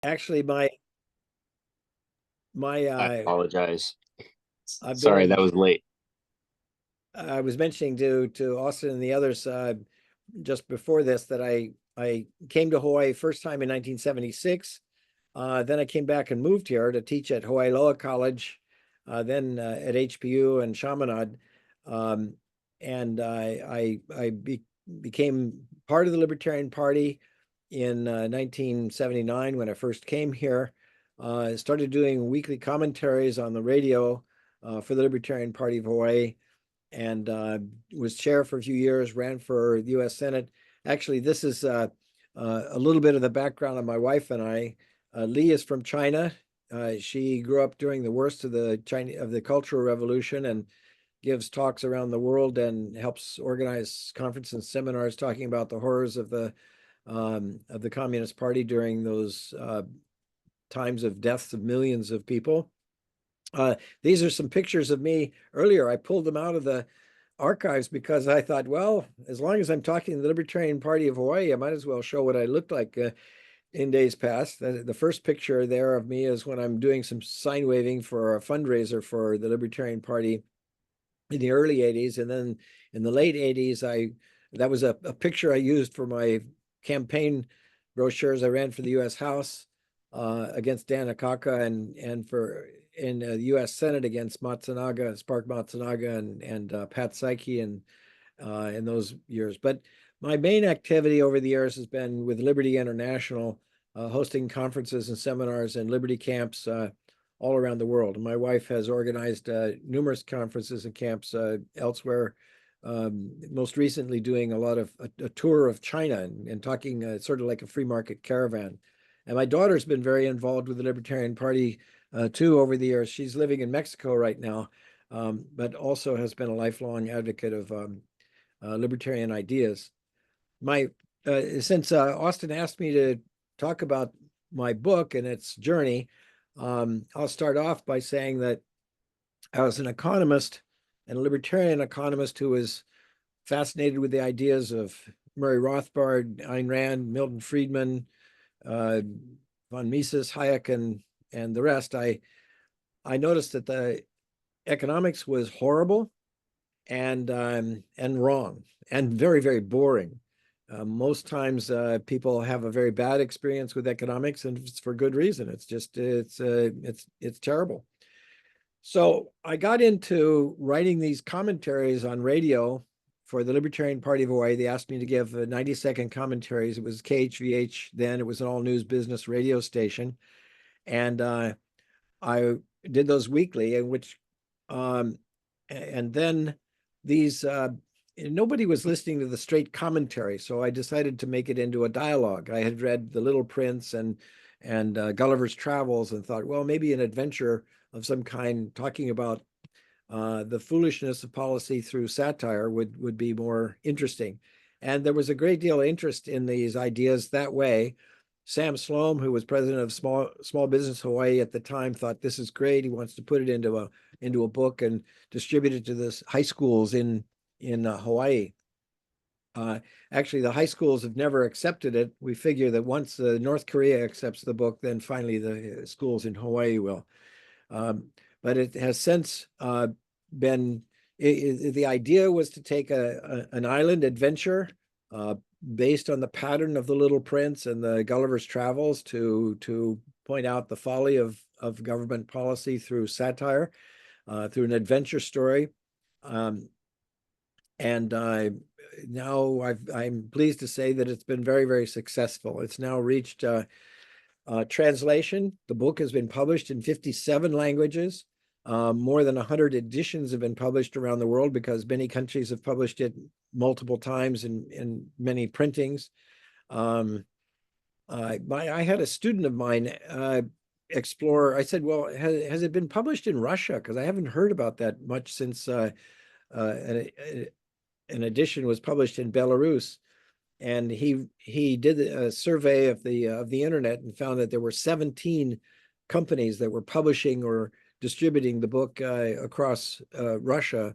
Actually, my I apologize. I've been Sorry, that in. was late. I was mentioning to Austin and the others just before this that I came to Hawaii first time in 1976. Then I came back and moved here to teach at Hawaii Loa College, then at HPU and Chaminade, um, and became part of the Libertarian Party in 1979 when I first came here. I started doing weekly commentaries on the radio for the Libertarian Party of Hawaii, and was chair for a few years, ran for the U.S. Senate. Actually, this is a little bit of the background of my wife and I. Lee is from China. She grew up during the worst of the Cultural Revolution and gives talks around the world and helps organize conferences and seminars talking about the horrors of the Communist Party during those times of deaths of millions of people. These are some pictures of me earlier. I pulled them out of the archives because I thought, well, as long as I'm talking to the Libertarian Party of Hawaii, I might as well show what I looked like in days past. The first picture there of me is when I'm doing some sign waving for a fundraiser for the Libertarian Party in the early 80s. And then in the late 80s, that was a picture I used for my campaign brochures. I ran for the U.S. House against Dan Akaka and for in the U.S. Senate against Matsunaga, Spark Matsunaga, and Pat Saiki in those years. But my main activity over the years has been with Liberty International, hosting conferences and seminars and Liberty camps all around the world. And my wife has organized numerous conferences and camps elsewhere. Most recently, doing a lot of a tour of China and talking sort of like a free market caravan. And my daughter's been very involved with the Libertarian Party too over the years. She's living in Mexico right now, but also has been a lifelong advocate of libertarian ideas. My Since Austin asked me to talk about my book and its journey, I'll start off by saying that I was an economist and a libertarian economist who was fascinated with the ideas of Murray Rothbard, Ayn Rand, Milton Friedman, uh, von Mises, Hayek, and the rest. I noticed that the economics was horrible and wrong and very, very boring. Most times people have a very bad experience with economics, and it's for good reason. It's terrible. So I got into writing these commentaries on radio for the Libertarian Party of Hawaii. They asked me to give 90-second commentaries. It was KHVH then. It was an all news business radio station. And I did those weekly, in which, um, and then these, nobody was listening to the straight commentary, so I decided to make it into a dialogue. I had read The Little Prince and Gulliver's Travels and thought, well, maybe an adventure of some kind talking about the foolishness of policy through satire would be more interesting. And there was a great deal of interest in these ideas that way. Sam Sloan, who was president of Small Business Hawaii at the time, thought this is great. He wants to put it into a book and distribute it to the high schools in Hawaii. Uh, Actually, the high schools have never accepted it. We figure that once North Korea accepts the book, then finally the schools in Hawaii will. Um, but it has since been, the idea was to take an island adventure uh, based on the pattern of the Little Prince and the Gulliver's Travels to point out the folly of government policy through satire, through an adventure story. Um, and now I'm pleased to say that it's been very, very successful. It's now reached translation. The book has been published in 57 languages. More than 100 editions have been published around the world because many countries have published it multiple times in many printings. Um, I had a student of mine explore. I said, well, has it been published in Russia? Because I haven't heard about that much since an, an edition was published in Belarus. And he did a survey of the internet and found that there were 17 companies that were publishing or distributing the book across Russia,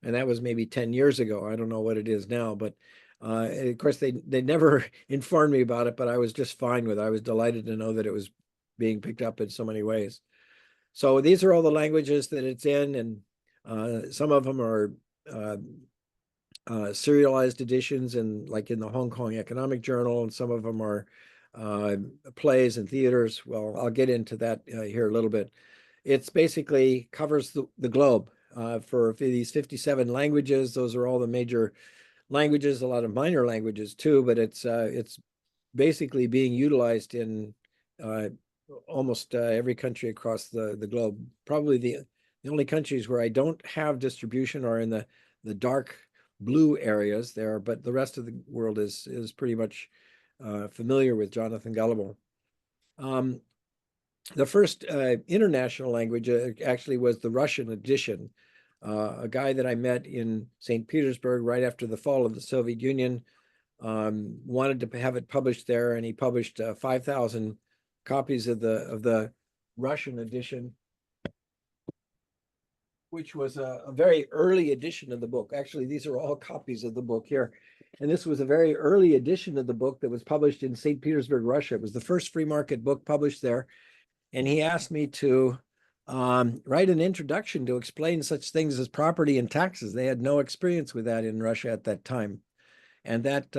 and that was maybe 10 years ago. I don't know what it is now, but of course they never informed me about it, but I was just fine with it. I was delighted to know that it was being picked up in so many ways. So these are all the languages that it's in, and some of them are serialized editions, and like in the Hong Kong Economic Journal, and some of them are plays and theaters. Well, I'll get into that here a little bit. It's basically covers the globe for these 57 languages. Those are all the major languages, a lot of minor languages too, but it's basically being utilized in almost every country across the globe. Probably the only countries where I don't have distribution are in the dark blue areas there, but the rest of the world is pretty much familiar with Jonathan Gullible. The first international language actually was the Russian edition. A guy that I met in St. Petersburg right after the fall of the Soviet Union wanted to have it published there, and he published 5,000 copies of the Russian edition, which was a very early edition of the book. Actually, these are all copies of the book here. And this was a very early edition of the book that was published in St. Petersburg, Russia. It was the first free market book published there. And he asked me to write an introduction to explain such things as property and taxes. They had no experience with that in Russia at that time. And that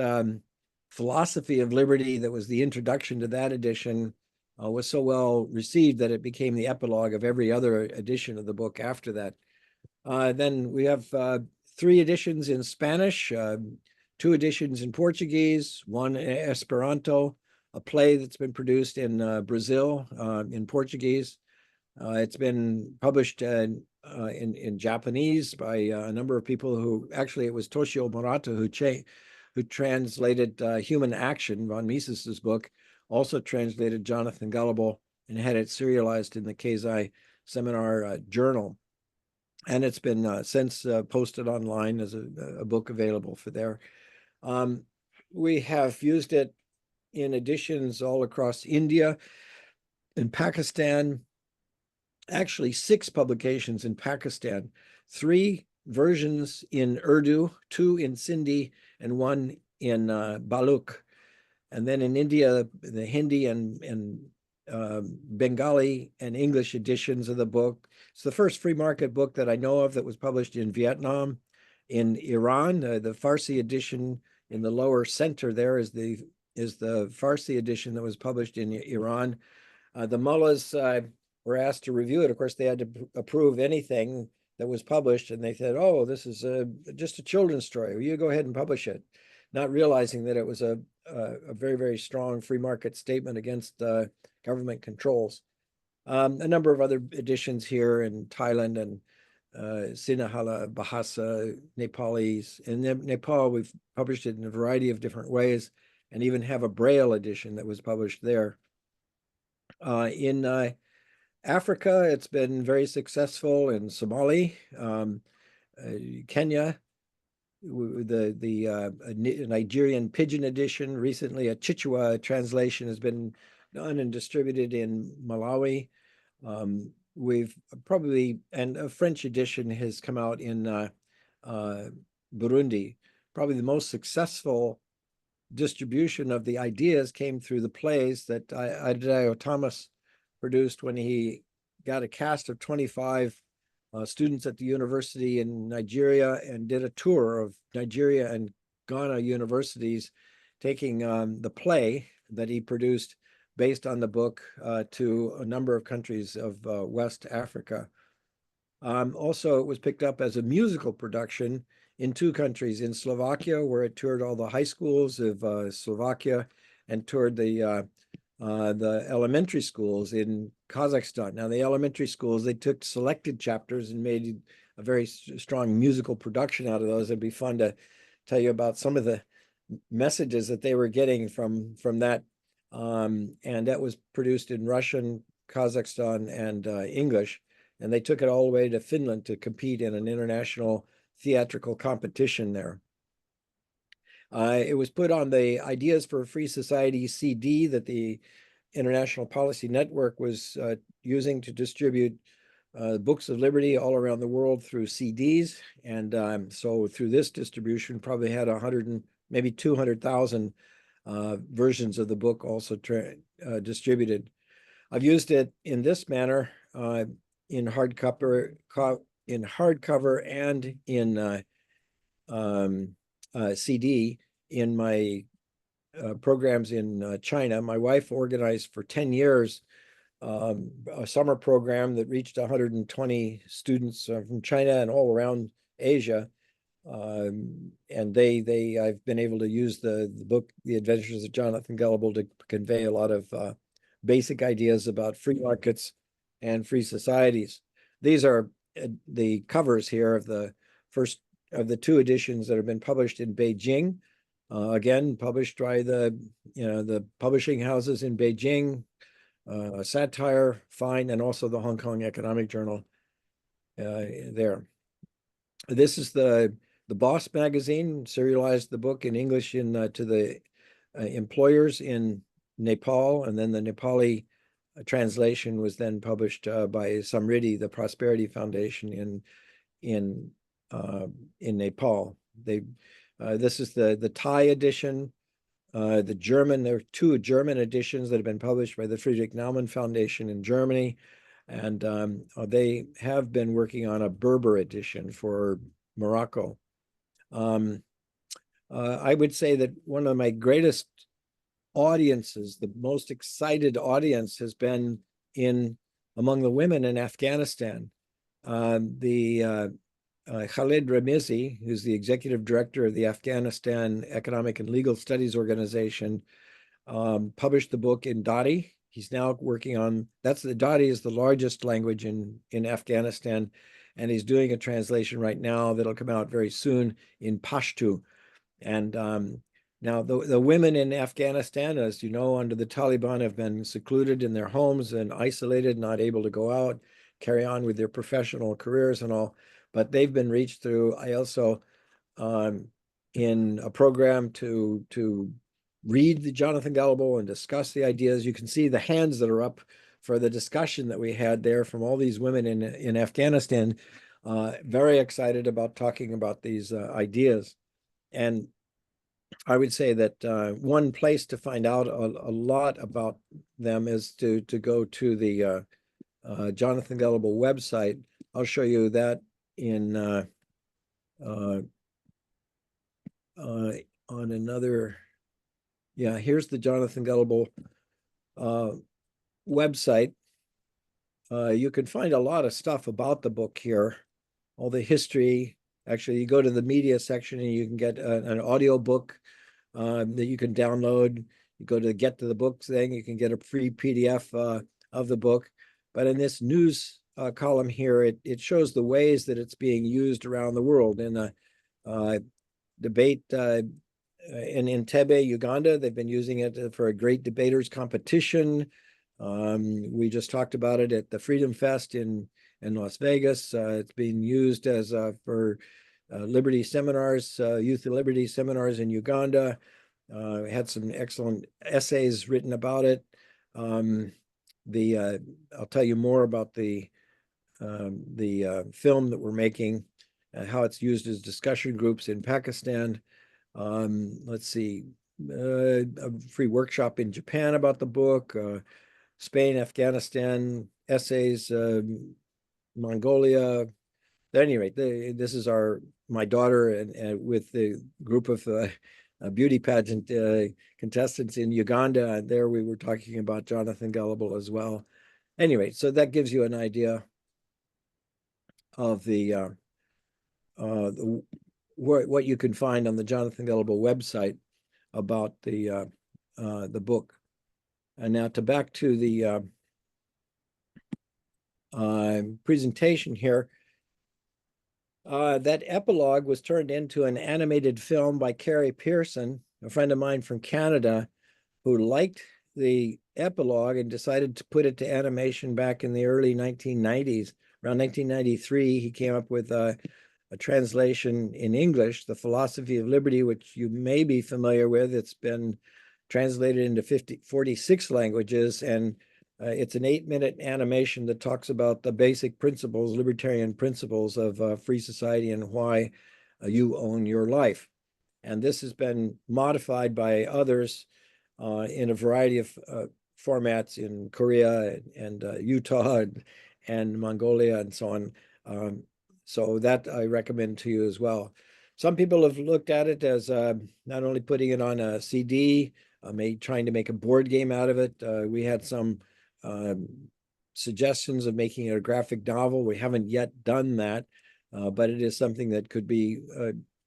philosophy of liberty that was the introduction to that edition was so well received that it became the epilogue of every other edition of the book after that. Then we have 3 editions in Spanish, 2 editions in Portuguese, 1 in Esperanto, a play that's been produced in Brazil in Portuguese. It's been published in Japanese by a number of people who, actually it was Toshio Murata who translated Human Action, von Mises's book, also translated Jonathan Gullible and had it serialized in the Keizai Seminar Journal. And it's been since posted online as a book available for there. We have used it in editions all across India and Pakistan, actually 6 publications in Pakistan, 3 versions in Urdu, 2 in Sindhi, and 1 in Baluk. And then in India, the Hindi and Bengali and English editions of the book. It's the first free market book that I know of that was published in Vietnam. In Iran, the Farsi edition in the lower center there is the Farsi edition that was published in Iran. The mullahs were asked to review it. Of course, they had to approve anything that was published, and they said, "Oh, this is just a children's story. Well, you go ahead and publish it," not realizing that it was a very, very strong free market statement against government controls. A number of other editions here in Thailand and Sinhala, Bahasa, Nepalese. In Nepal, we've published it in a variety of different ways, and even have a Braille edition that was published there. In Africa, it's been very successful in Somali, Kenya, the Nigerian Pidgin edition. Recently, a Chichewa translation has been done and distributed in Malawi. We've probably, and a French edition has come out in Burundi. Probably the most successful distribution of the ideas came through the plays that Adedayo Thomas produced when he got a cast of 25 students at the university in Nigeria and did a tour of Nigeria and Ghana universities, taking the play that he produced based on the book to a number of countries of West Africa. Also, it was picked up as a musical production in 2 countries, in Slovakia, where it toured all the high schools of Slovakia, and toured the elementary schools in Kazakhstan. Now, the elementary schools, they took selected chapters and made a very strong musical production out of those. It'd be fun to tell you about some of the messages that they were getting from that. And that was produced in Russian, Kazakhstan, and English. And they took it all the way to Finland to compete in an international theatrical competition there. It was put on the Ideas for a Free Society CD that the International Policy Network was using to distribute books of liberty all around the world through CDs. And so through this distribution, probably had 100 and maybe 200,000 versions of the book also distributed. I've used it in this manner in hardcover, and in CD in my programs in China. My wife organized for 10 years a summer program that reached 120 students from China and all around Asia. And I've been able to use the book, The Adventures of Jonathan Gullible, to convey a lot of basic ideas about free markets and free societies. These are the covers here of the first of the two editions that have been published in Beijing. Again, published by the publishing houses in Beijing, Satire, Fine, and also the Hong Kong Economic Journal there. This is the Boss magazine, serialized the book in English to the employers in Nepal, and then the Nepali translation was then published by Samriddhi, the Prosperity Foundation in Nepal. This is the Thai edition. The German, there are two German editions that have been published by the Friedrich Naumann Foundation in Germany, and they have been working on a Berber edition for Morocco. I would say that one of my greatest audiences, the most excited audience, has been among the women in Afghanistan. Khalid Ramizi, who's the executive director of the Afghanistan Economic and Legal Studies Organization, published the book in Dari. He's now working on, Dari is the largest language in Afghanistan, and he's doing a translation right now that'll come out very soon in Pashto. And now the women in Afghanistan, as you know, under the Taliban, have been secluded in their homes and isolated, not able to go out, carry on with their professional careers and all. But they've been reached through IELTS in a program to read the Jonathan Gullible and discuss the ideas. You can see the hands that are up for the discussion that we had there from all these women in Afghanistan, very excited about talking about these ideas. And I would say that one place to find out a lot about them is to go to the Jonathan Gullible website. I'll show you that on another. Yeah, here's the Jonathan Gullible website. You can find a lot of stuff about the book here, all the history. Actually, you go to the media section and you can get an audio book that you can download. You go to the Get to the Book thing, you can get a free PDF of the book. But in this news column here, it shows the ways that it's being used around the world. In a debate in Entebbe, Uganda, they've been using it for a great debaters competition. We just talked about it at the Freedom Fest in Las Vegas. It's being used as for liberty seminars, youth liberty seminars in Uganda. Had some excellent essays written about it. I'll tell you more about the film that we're making, how it's used as discussion groups in Pakistan. Let's see, a free workshop in Japan about the book, Spain, Afghanistan, essays, Mongolia. At any rate, this is my daughter and with the group of beauty pageant contestants in Uganda. And there we were talking about Jonathan Gullible as well. Anyway, so that gives you an idea of what you can find on the Jonathan Gullible website about the book. And now back to the presentation here. That epilogue was turned into an animated film by Carrie Pearson, a friend of mine from Canada, who liked the epilogue and decided to put it to animation back in the early 1990s. Around 1993, he came up with a translation in English, The Philosophy of Liberty, which you may be familiar with. It's been translated into 46 languages, and it's an 8-minute animation that talks about the basic principles, libertarian principles of free society and why you own your life. And this has been modified by others in a variety of formats in Korea and Utah and Mongolia and so on. So that I recommend to you as well. Some people have looked at it as not only putting it on a CD, trying to make a board game out of it. We had some suggestions of making it a graphic novel. We haven't yet done that, but it is something that could be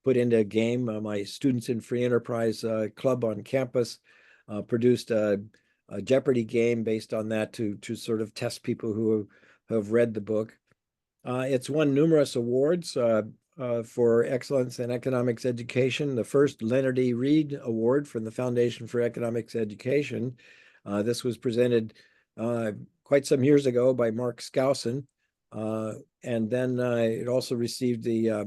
put into a game. My Students in Free Enterprise Club on campus produced a Jeopardy game based on that to sort of test people who have read the book. It's won numerous awards for excellence in economics education. The first Leonard E. Reed Award from the Foundation for Economics Education. This was presented quite some years ago by Mark Skousen. And then it also received the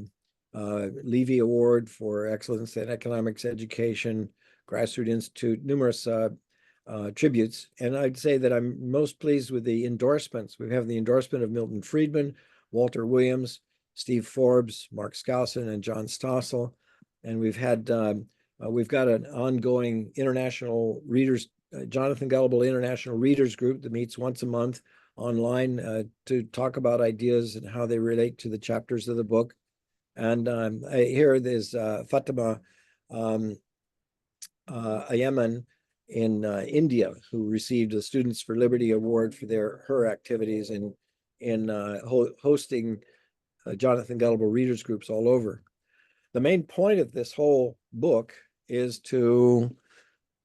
Levy Award for Excellence in Economics Education, Grassroots Institute, numerous tributes. And I'd say that I'm most pleased with the endorsements. We have the endorsement of Milton Friedman, Walter Williams, Steve Forbes, Mark Skousen, and John Stossel. And we've got an ongoing international readers, Jonathan Gullible International Readers Group that meets once a month online to talk about ideas and how they relate to the chapters of the book. And here there's Fatima Ayaman in India, who received the Students for Liberty Award for her activities in hosting Jonathan Gullible readers groups all over. The main point of this whole book is to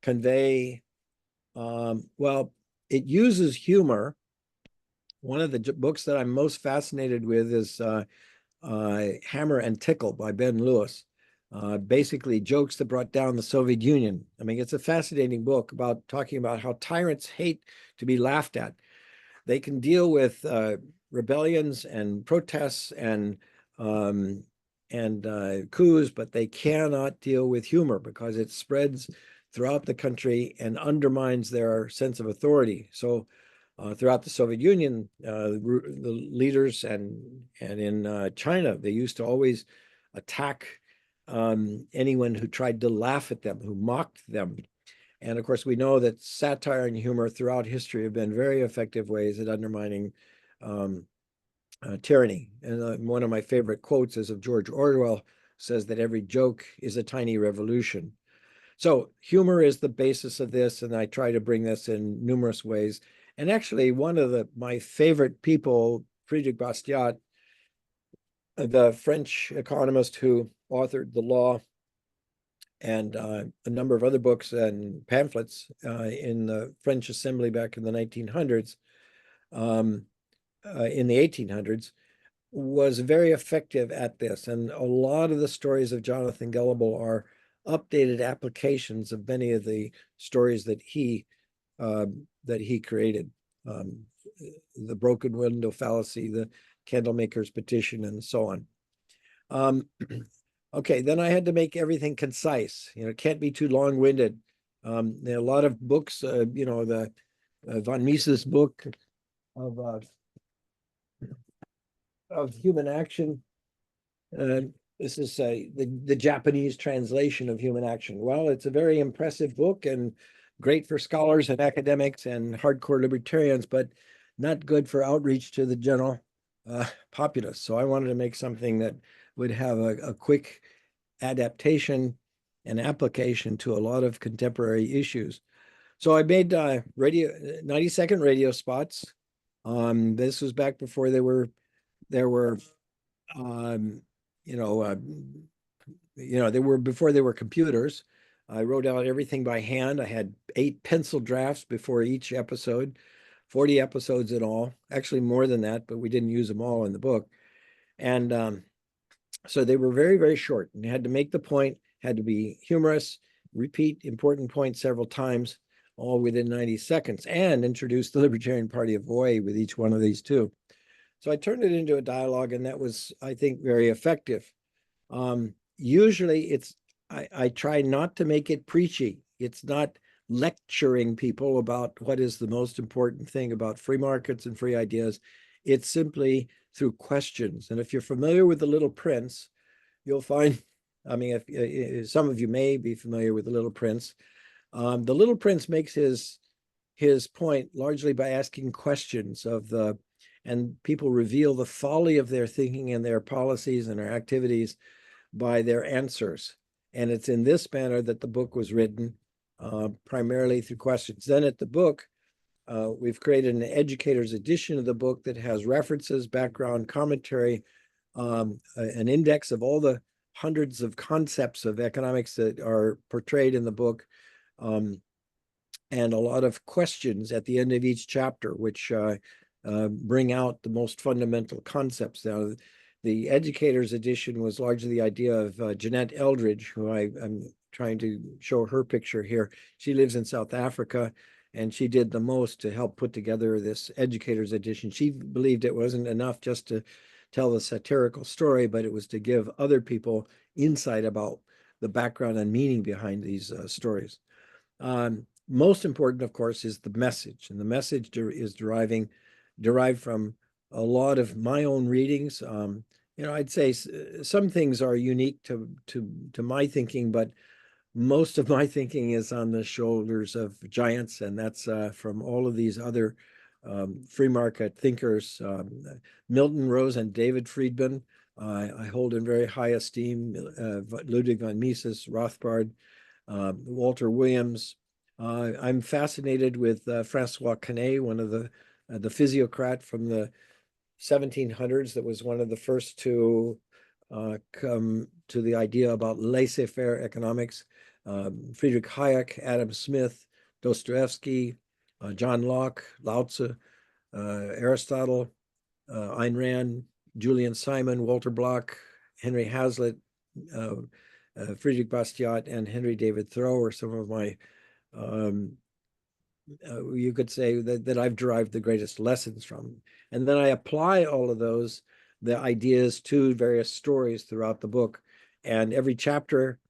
convey, well, it uses humor. One of the books that I'm most fascinated with is Hammer and Tickle by Ben Lewis. Basically jokes that brought down the Soviet Union. I mean, it's a fascinating book about talking about how tyrants hate to be laughed at. They can deal with rebellions and protests and coups, but they cannot deal with humor because it spreads throughout the country and undermines their sense of authority. So throughout the Soviet Union, the leaders and in China, they used to always attack anyone who tried to laugh at them, who mocked them. And of course, we know that satire and humor throughout history have been very effective ways at undermining tyranny. And one of my favorite quotes is of George Orwell, says that every joke is a tiny revolution. So humor is the basis of this, and I try to bring this in numerous ways. And actually, one of my favorite people, Friedrich Bastiat, the French economist who authored The Law and a number of other books and pamphlets in the French Assembly back in the 1900s, in the 1800s, was very effective at this. And a lot of the stories of Jonathan Gullible are updated applications of many of the stories that he created. The broken window fallacy, the candlemaker's petition, and so on. Okay, then I had to make everything concise. It can't be too long-winded. There are a lot of books, the von Mises book of human action. This is the Japanese translation of Human Action. Well, it's a very impressive book and great for scholars and academics and hardcore libertarians, but not good for outreach to the general populace. So I wanted to make something that would have a quick adaptation and application to a lot of contemporary issues. So I made 90-second radio spots. This was back before there were before there were computers. I wrote out everything by hand. I had 8 pencil drafts before each episode, 40 episodes in all, actually more than that, but we didn't use them all in the book. And so they were very, very short, and you had to make the point, had to be humorous, repeat important points several times, all within 90 seconds, and introduce the Libertarian Party of Hawaii with each one of these too. So I turned it into a dialogue, and that was, I think, very effective. Usually I try not to make it preachy. It's not lecturing people about what is the most important thing about free markets and free ideas. It's simply through questions. And if you're familiar with The Little Prince, you'll find, I mean, if some of you may be familiar with The Little Prince. The Little Prince makes his his point largely by asking questions of the, and people reveal the folly of their thinking and their policies and their activities by their answers. And it's in this manner that the book was written, primarily through questions. Then at the book, we've created an educator's edition of the book that has references, background, commentary, an index of all the hundreds of concepts of economics that are portrayed in the book, and a lot of questions at the end of each chapter, which bring out the most fundamental concepts. Now, the educator's edition was largely the idea of Jeanette Eldridge, who I'm trying to show her picture here. She lives in South Africa, and she did the most to help put together this educator's edition. She believed it wasn't enough just to tell the satirical story, but it was to give other people insight about the background and meaning behind these stories. Most important, of course, is the message, and the message is derived from a lot of my own readings. I'd say some things are unique to my thinking, but most of my thinking is on the shoulders of giants, and that's from all of these other free market thinkers. Milton Rose and David Friedman, I hold in very high esteem. Ludwig von Mises, Rothbard, Walter Williams. I'm fascinated with Francois Quesnay, one of the physiocrat from the 1700s that was one of the first to come to the idea about laissez-faire economics. Friedrich Hayek, Adam Smith, Dostoevsky, John Locke, Lao Tzu, Aristotle, Ayn Rand, Julian Simon, Walter Block, Henry Hazlitt, Friedrich Bastiat, and Henry David Thoreau are some of my you could say that I've derived the greatest lessons from. And then I apply all of the ideas to various stories throughout the book. And every chapter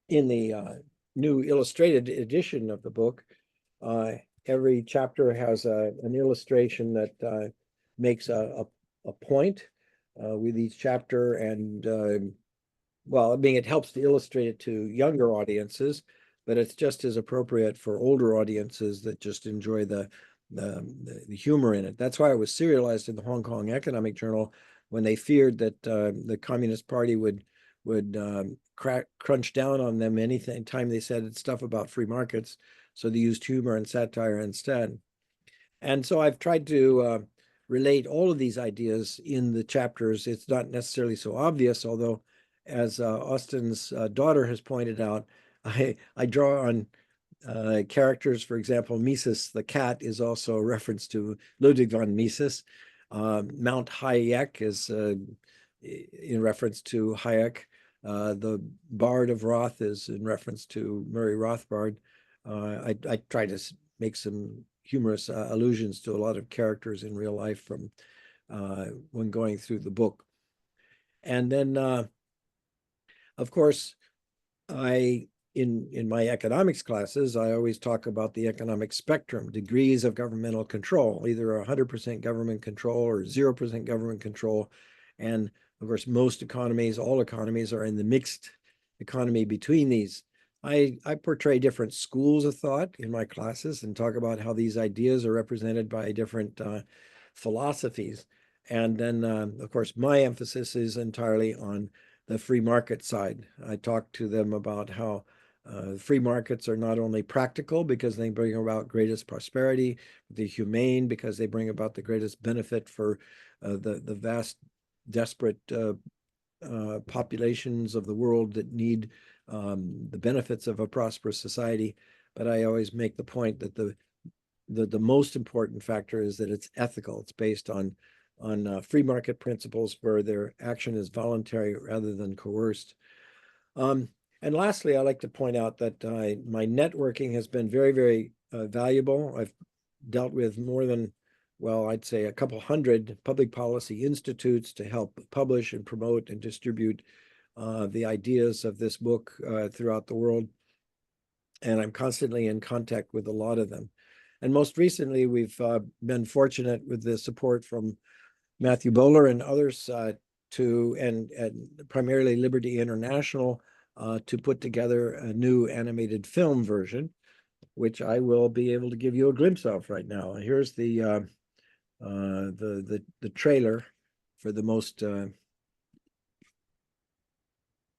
in the new illustrated edition of the book, every chapter has an illustration that makes a point with each chapter. And well, I mean, it helps to illustrate it to younger audiences, but it's just as appropriate for older audiences that just enjoy the humor in it. That's why it was serialized in the Hong Kong Economic Journal when they feared that the Communist Party would crunch down on them anything time they said stuff about free markets. So they used humor and satire instead. And so I've tried to relate all of these ideas in the chapters. It's not necessarily so obvious, although as Austin's daughter has pointed out, I draw on characters. For example, Mises the cat is also a reference to Ludwig von Mises. Mount Hayek is in reference to Hayek. The Bard of Roth is in reference to Murray Rothbard. I try to make some humorous allusions to a lot of characters in real life from when going through the book. And then, of course, in my economics classes, I always talk about the economic spectrum, degrees of governmental control, either 100% government control or 0% government control. And of course, most economies, all economies are in the mixed economy between these. I portray different schools of thought in my classes and talk about how these ideas are represented by different philosophies. And then, of course, my emphasis is entirely on the free market side. I talk to them about how free markets are not only practical because they bring about greatest prosperity, they're humane because they bring about the greatest benefit for the vast, desperate populations of the world that need the benefits of a prosperous society. But I always make the point that the most important factor is that it's ethical. It's based on free market principles where their action is voluntary rather than coerced. And lastly, I like to point out that my networking has been very, very valuable. I've dealt with more than, well, I'd say a couple hundred public policy institutes to help publish and promote and distribute the ideas of this book throughout the world. And I'm constantly in contact with a lot of them. And most recently, we've been fortunate with the support from Matthew Bowler and others and primarily Liberty International to put together a new animated film version. which I will be able to give you a glimpse of right now. Here's the trailer for the most.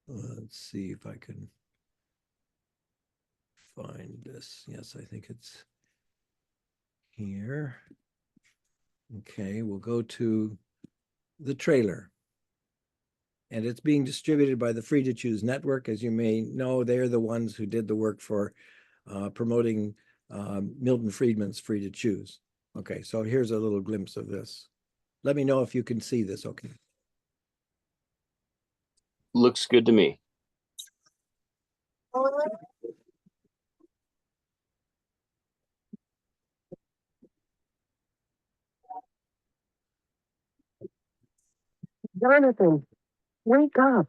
Let's see if I can find this. Yes, I think it's here. Okay, we'll go to the trailer. And it's being distributed by the Free to Choose Network. As you may know, they're the ones who did the work for promoting Milton Friedman's Free to Choose. Okay, so here's a little glimpse of this. Let me know if you can see this, okay? Looks good to me. Jonathan, wake up.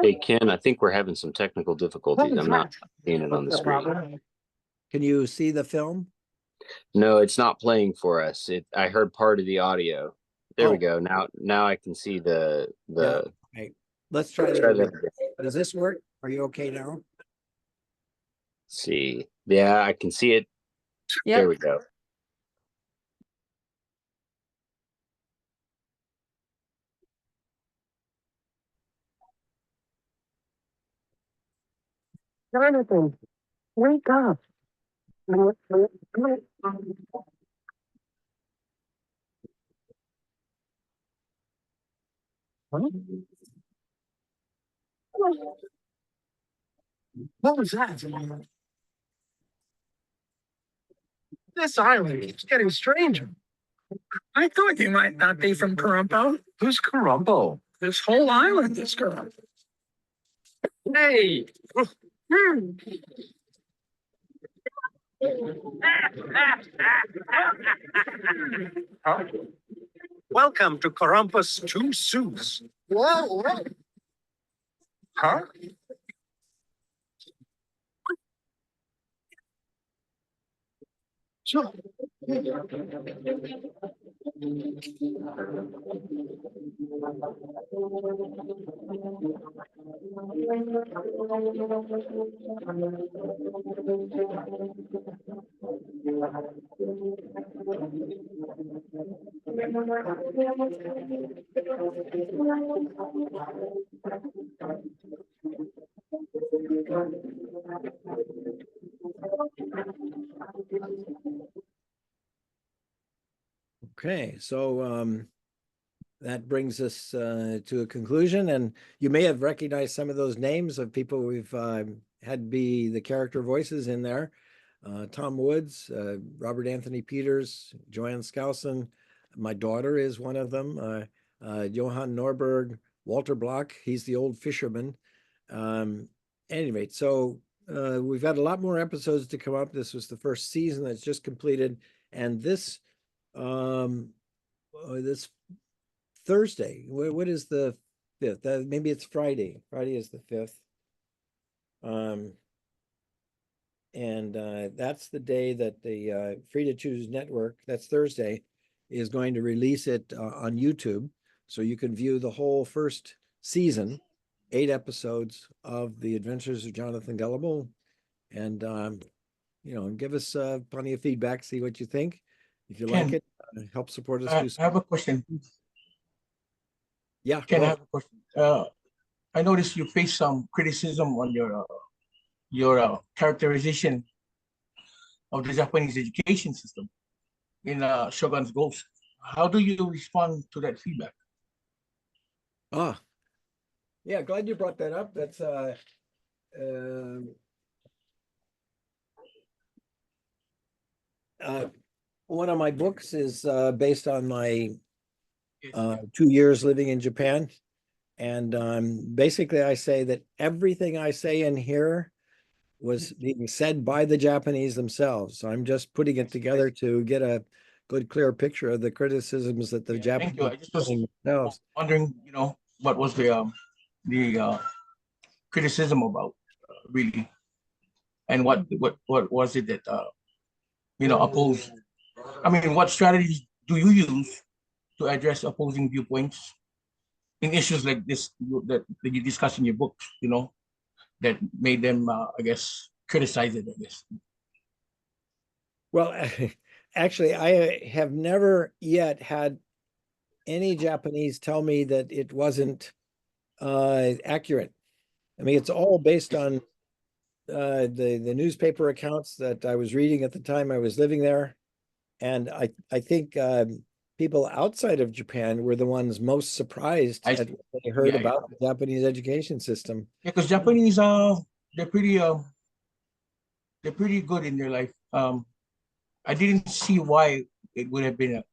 Hey, Ken, I think we're having some technical difficulties. I'm not seeing it on the screen. Can you see the film? No, it's not playing for us. I heard part of the audio. There we Oh. go. Now I can see the Yeah. Okay. Let's try Let's that try again. that. Does this work? Are you okay now? See. Yeah, I can see it. Yep. There we go. Jonathan, wake up. What was that? This island keeps getting stranger. I thought you might not be from Corumpo. Who's Corumpo? This whole island is Corumpo. Hey! Welcome to Corumpo's Two Suits. Whoa! Huh? Sure. Okay, so that brings us to a conclusion, and you may have recognized some of those names of people we've had be the character voices in there. Tom Woods, Robert Anthony Peters, Joanne Skousen. My daughter is one of them. Johann Norberg, Walter Block, he's the old fisherman. Anyway, so we've got a lot more episodes to come up. This was the first season that's just completed, and this this Thursday. What is the 5th? Maybe it's Friday. Friday is the 5th. And that's the day that the Free to Choose Network, that's Thursday, is going to release it on YouTube. So you can view the whole first season, 8 episodes of The Adventures of Jonathan Gullible. And, give us plenty of feedback, see what you think. If you like it, help support us. I have a question. Yeah. Ken, I have a question. I noticed you faced some criticism on your characterization of the Japanese education system in Shogun's Ghost. How do you respond to that feedback? Yeah, glad you brought that up. That's one of my books is based on my 2 years living in Japan. And basically I say that everything I say in here was being said by the Japanese themselves. So I'm just putting it together to get a good, clear picture of the criticisms that the Japanese. Thank you. I just was wondering, what was the criticism about, really, and what was it that opposed? I mean, what strategies do you use to address opposing viewpoints in issues like this that you discuss in your book, that made them, I guess, criticize it, I guess. Well, actually, I have never yet had any Japanese tell me that it wasn't accurate. I mean, it's all based on the newspaper accounts that I was reading at the time I was living there. And I think people outside of Japan were the ones most surprised at what they heard about the Japanese education system. Yeah, because Japanese, they're pretty good in their life. I didn't see why it would have been a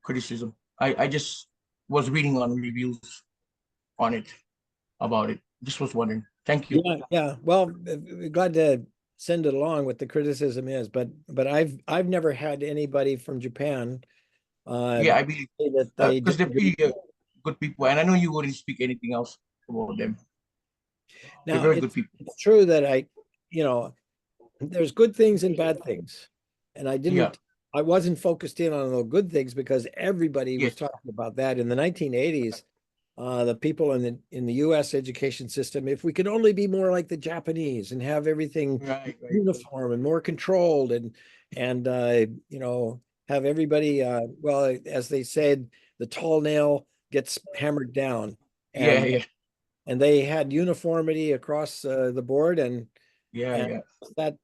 criticism. I just was reading on reviews on it, about it. Just was wondering. Thank you. Yeah. Well, glad to send it along what the criticism is, but I've never had anybody from Japan Yeah, I believe say that they because they're disagree. pretty good people, and I know you wouldn't speak anything else about them. They're Now, very good people. it's true that there's good things and bad things. And I wasn't focused in on the good things because everybody was talking about that in the 1980s. The people in the U.S. education system, if we could only be more like the Japanese and have everything uniform and more controlled and have everybody, well, as they said, the tall nail gets hammered down. And they had uniformity across the board, and that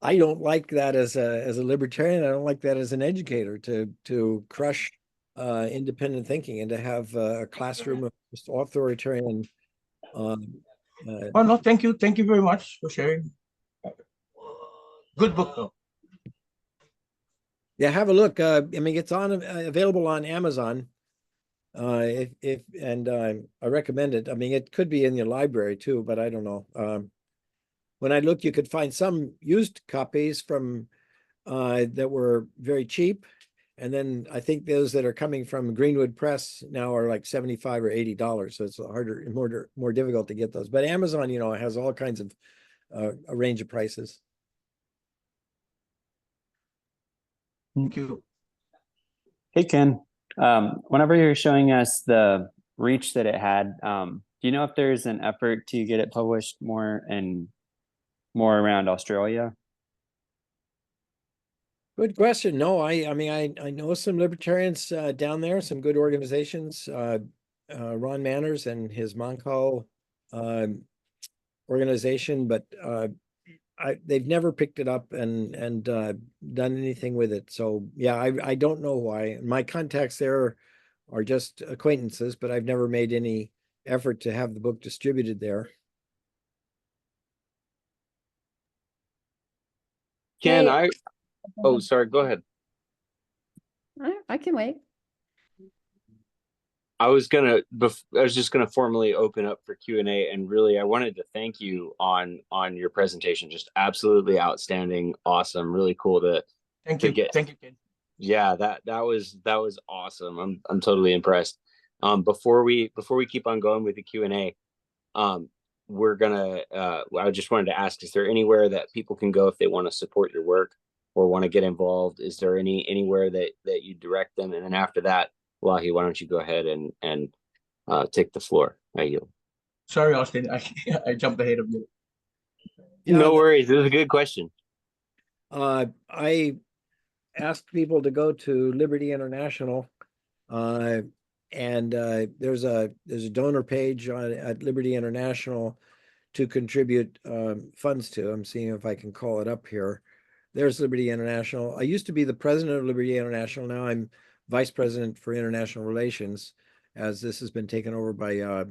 I don't like that as a libertarian. I don't like that as an educator to crush independent thinking and to have a classroom of just authoritarian. Oh no, thank you very much for sharing. Good book though. Yeah, have a look. I mean, it's available on Amazon. I recommend it. I mean, it could be in your library too, but I don't know. When I looked, you could find some used copies from that were very cheap. And then I think those that are coming from Greenwood Press now are like $75 or $80. So it's harder, more difficult to get those. But Amazon, has all kinds of a range of prices. Thank you. Hey, Ken. Whenever you're showing us the reach that it had, do you know if there's an effort to get it published more around Australia? Good question. No, I mean, I know some libertarians down there, some good organizations. Ron Manners and his Moncall organization, but they've never picked it up and done anything with it. So yeah, I don't know why. My contacts there are just acquaintances, but I've never made any effort to have the book distributed there. Ken, Hey. oh, sorry, go ahead. I can wait. I was just gonna formally open up for Q&A, and really I wanted to thank you on your presentation. Just absolutely outstanding, awesome, really cool to Thank you, Ken. Yeah, that was awesome. I'm totally impressed. Before we keep on going with the Q&A, we're gonna I just wanted to ask, is there anywhere that people can go if they want to support your work or want to get involved? Is there anywhere that you direct them? And then after that, Wahi, why don't you go ahead and take the floor? I yield. Sorry, Austin, I jumped ahead of you. No worries. This is a good question. I asked people to go to Liberty International, and there's a donor page at Liberty International to contribute funds to. I'm seeing if I can call it up here. There's Liberty International. I used to be the president of Liberty International. Now I'm vice president for international relations, as this has been taken over by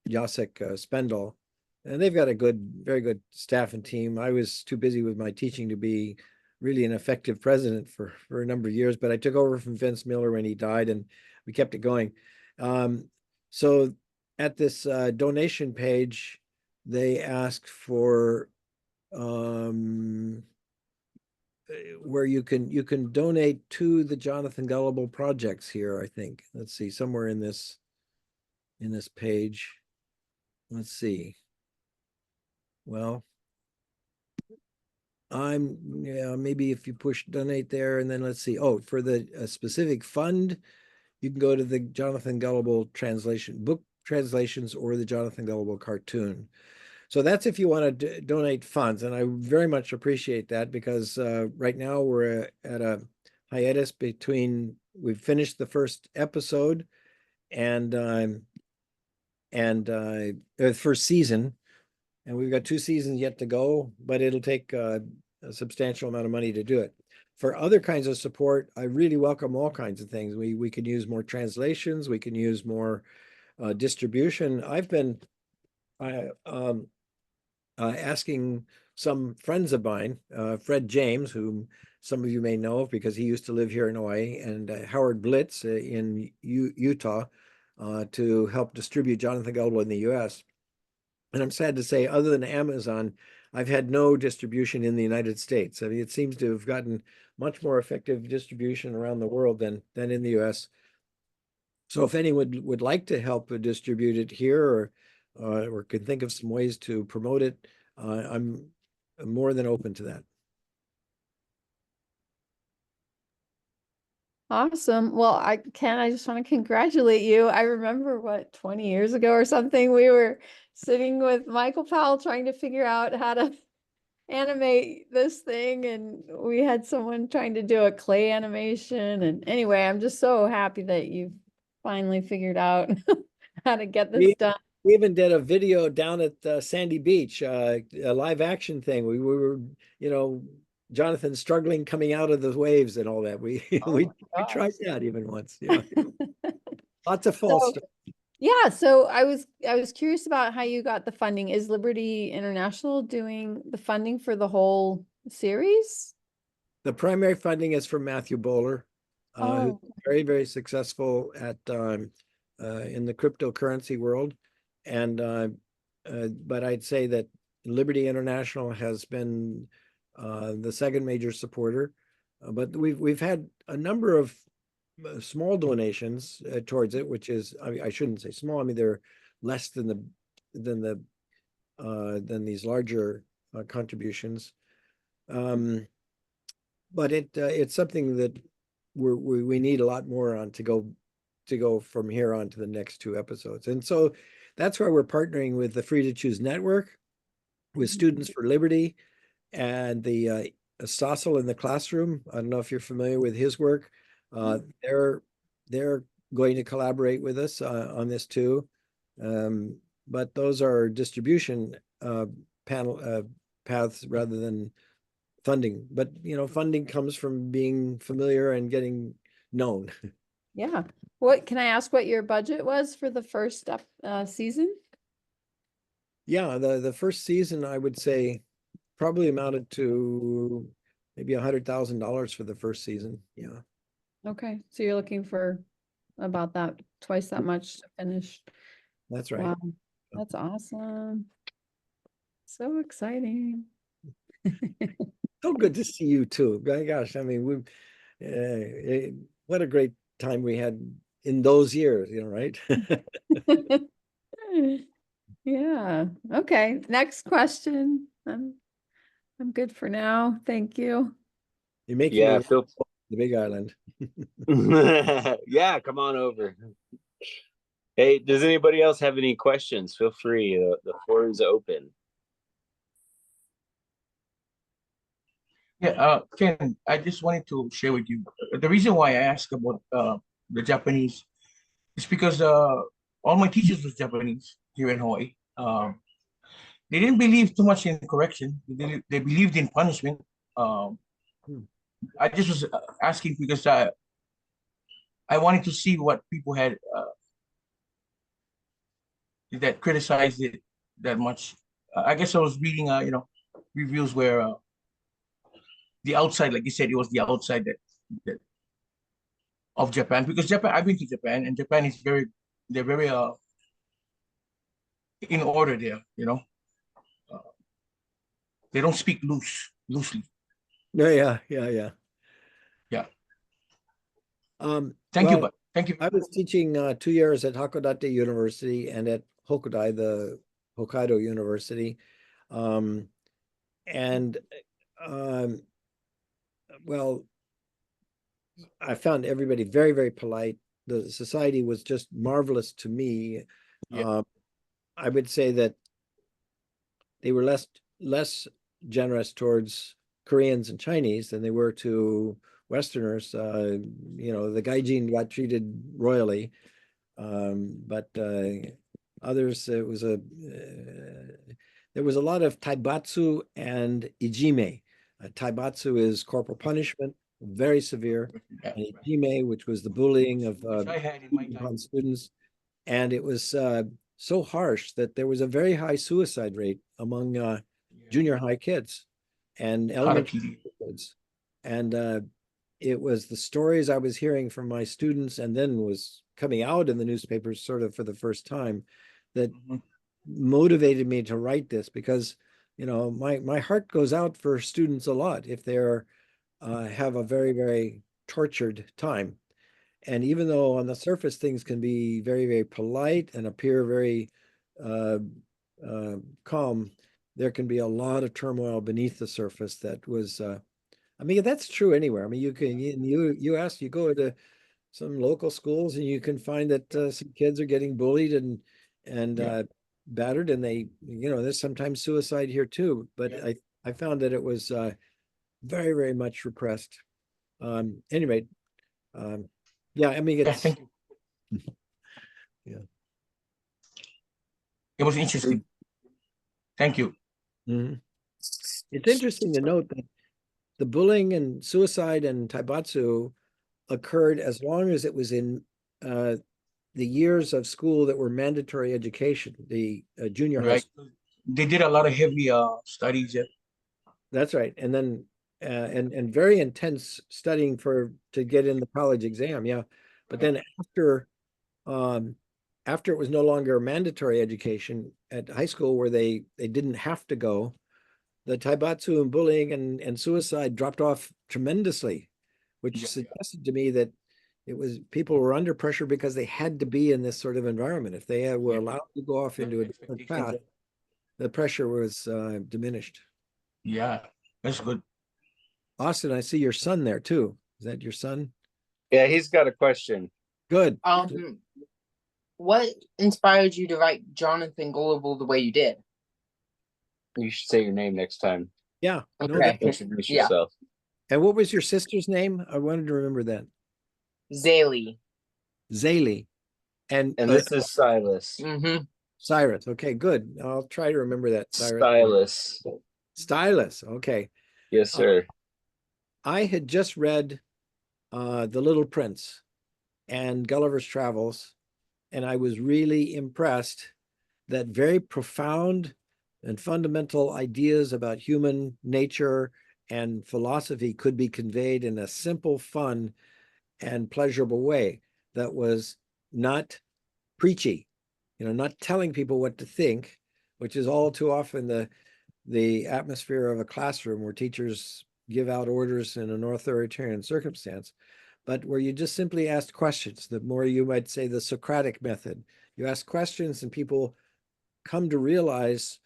Jacek Spendel. And they've got a very good staff and team. I was too busy with my teaching to be really an effective president for a number of years, but I took over from Vince Miller when he died, and we kept it going. So at this donation page, they ask for where you can donate to the Jonathan Gullible projects here, I think. Let's see, somewhere in this page. Let's see. Well, Yeah, maybe if you push donate there, and then let's see. Oh, for the specific fund, you can go to the Jonathan Gullible book translations, or the Jonathan Gullible cartoon. So that's if you want to donate funds, and I very much appreciate that, because right now we're at a hiatus between, we've finished the first episode and the first season, and we've got 2 seasons yet to go, but it'll take a substantial amount of money to do it. For other kinds of support, I really welcome all kinds of things. We can use more translations, we can use more distribution. I've been asking some friends of mine, Fred James, whom some of you may know because he used to live here in Hawaii, and Howard Blitz in Utah, to help distribute Jonathan Gullible in the US. And I'm sad to say, other than Amazon, I've had no distribution in the United States. I mean, it seems to have gotten much more effective distribution around the world than in the US. So if anyone would like to help distribute it here, or can think of some ways to promote it, I'm more than open to that. Awesome. Well, Ken, I just want to congratulate you. I remember, what, 20 years ago or something, we were sitting with Michael Powell trying to figure out how to animate this thing, and we had someone trying to do a clay animation. And anyway, I'm just so happy that you've finally figured out how to get this done. We even did a video down at Sandy Beach, a live action thing. We were, Jonathan struggling coming out of the waves and all that. We tried that even once. Lots of false stuff. Yeah, so I was curious about how you got the funding. Is Liberty International doing the funding for the whole series? The primary funding is from Matthew Bowler, who's very, very successful at in the cryptocurrency world. And but I'd say that Liberty International has been the second major supporter. But we've had a number of small donations towards it, which is, I shouldn't say small. I mean, they're less than these larger contributions. But it's something that we need a lot more on to go from here on to the next 2 episodes. And so that's why we're partnering with the Free to Choose Network, with Students for Liberty, and the Stossel in the Classroom. I don't know if you're familiar with his work. They're going to collaborate with us on this too. But those are distribution paths rather than funding. But funding comes from being familiar and getting known. Yeah. What can I ask what your budget was for the first season? Yeah, the first season, I would say, probably amounted to maybe $100,000 for the first season. Yeah. Okay, so you're looking for about that, twice that much to finish. That's right. Wow, that's awesome. So exciting. So good to see you too. My gosh, I mean, what a great time we had in those years, right? Yeah. Okay. Next question. I'm good for now. Thank you. You're making Yeah, me Phil. the Big Island. Yeah, come on over. Hey, does anybody else have any questions? Feel free. The floor is open. Yeah, Ken, I just wanted to share with you the reason why I asked about the Japanese is because all my teachers was Japanese here in Hawaii. They didn't believe too much in correction. They believed in punishment. I just was asking because I wanted to see what people had that criticized it that much. I guess I was reading, reviews where the outside, like you said, it was the outside that of Japan, because Japan, I've been to Japan, and Japan is they're very in order there. They don't speak loosely. Yeah. Yeah. Thank you, but thank you. I was teaching 2 years at Hakodate University and at Hokudai, the Hokkaido University. And um, well, I found everybody very, very polite. The society was just marvelous to me. Yeah. I would say that they were less generous towards Koreans and Chinese than they were to Westerners. The gaijin got treated royally, but others, there was a lot of taibatsu and ijime. Taibatsu is corporal punishment, very severe, Yeah. and ijime, which was the bullying of Which I had in my time. upon students, and it was so harsh that there was a very high suicide rate among junior high kids and elementary kids. And it was the stories I was hearing from my students and then was coming out in the newspapers sort of for the first time that motivated me to write this, because my heart goes out for students a lot if they're have a very, very tortured time. And even though on the surface things can be very, very polite and appear very calm, there can be a lot of turmoil beneath the surface that was, I mean, that's true anywhere. I mean, you go to some local schools and you can find that some kids are getting bullied and battered, and there's sometimes suicide here too. But I found that it was very, very much repressed. Anyway, yeah, I mean, it's thank you. Yeah. It was interesting. Thank you. Mhm. It's interesting to note that the bullying and suicide and taibatsu occurred as long as it was in the years of school that were mandatory education, the junior high Right. school. They did a lot of heavy studies. That's right. And then and very intense studying to get in the college exam. Yeah. But then after it was no longer mandatory education at high school where they didn't have to go, the taibatsu and bullying and suicide dropped off tremendously, which suggested to me that people were under pressure because they had to be in this sort of environment. If they were allowed to go off into a different path, the pressure was diminished. Yeah, that's good. Austin, I see your son there too. Is that your son? Yeah, he's got a question. Good. What inspired you to write Jonathan Gullible the way you did? You should say your name next time. Yeah. Okay. Introduce Yeah. yourself. And what was your sister's name? I wanted to remember that. Zaylee. Zaylee. And this is Silas. Mm-hmm. Cyrus. Okay, good. I'll try to remember that. Silas. Stylus. Okay. Yes, sir. I had just read The Little Prince and Gulliver's Travels, and I was really impressed that very profound and fundamental ideas about human nature and philosophy could be conveyed in a simple, fun, and pleasurable way that was not preachy, not telling people what to think, which is all too often the atmosphere of a classroom where teachers give out orders in an authoritarian circumstance, but where you just simply ask questions. The more, you might say, the Socratic method. You ask questions and people come to realize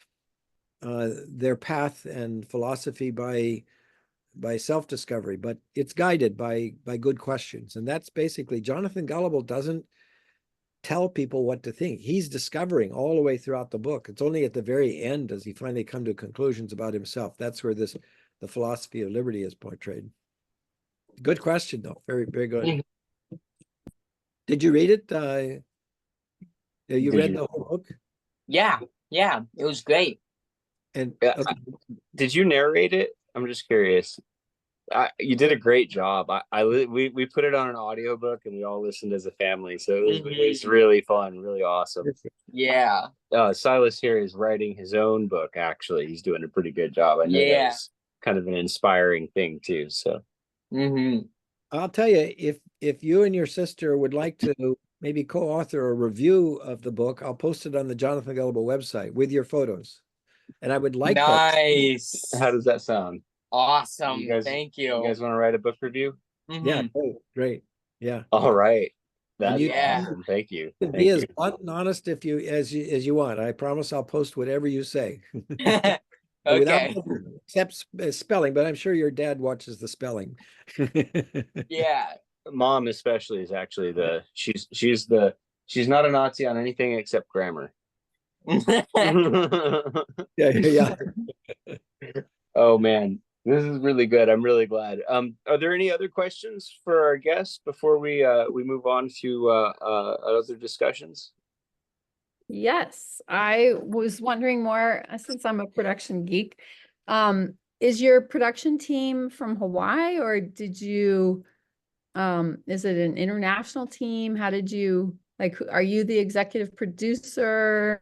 their path and philosophy by self-discovery, but it's guided by good questions. And that's basically, Jonathan Gullible doesn't tell people what to think. He's discovering all the way throughout the book. It's only at the very end does he finally come to conclusions about himself. That's where the philosophy of liberty is portrayed. Good question, though. Very, very good. Mm-hmm. Did you read it? You read the whole book? Yeah, it was great. And okay. Did you narrate it? I'm just curious. You did a great job. We put it on an audiobook and we all listened as a family. So it was really fun, really awesome. Yeah. Silas here is writing his own book. Actually, he's doing a pretty good job. I know that's kind of an inspiring thing too. So, I'll tell you, if you and your sister would like to maybe co-author a review of the book, I'll post it on the Jonathan Gullible website with your photos. And I would like nice. That. How does that sound? Awesome. Thank you. You guys want to write a book review? Yeah, great. Yeah. All right. That's awesome. Thank you. Be as blunt and honest as you want. I promise I'll post whatever you say. But without Okay. except spelling, but I'm sure your dad watches the spelling. Yeah, mom especially is actually she's not a Nazi on anything except grammar. Yeah, yeah. Oh man, this is really good. I'm really glad. Are there any other questions for our guests before we move on to other discussions? Yes, I was wondering more, since I'm a production geek. Is your production team from Hawaii, or did you, is it an international team? How did you, like, are you the executive producer?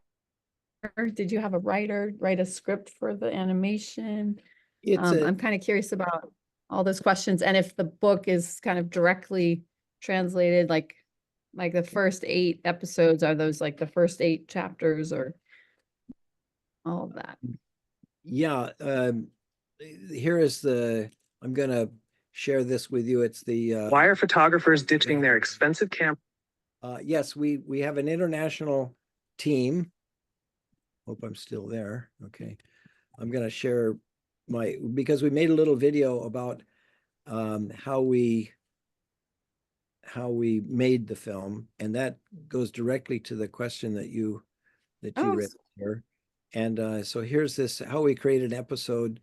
Or did you have a writer write a script for the animation? It's a I'm kind of curious about all those questions, and if the book is kind of directly translated, like the first 8 episodes, are those like the first 8 chapters, or all of that? yeah. Here is I'm gonna share this with you. It's the Why are photographers ditching their expensive camera? yes, we have an international team. Hope I'm still there. Okay. I'm gonna share because we made a little video about how we made the film, and that goes directly to the question that you Oh, read here. And so here's this how we created an episode,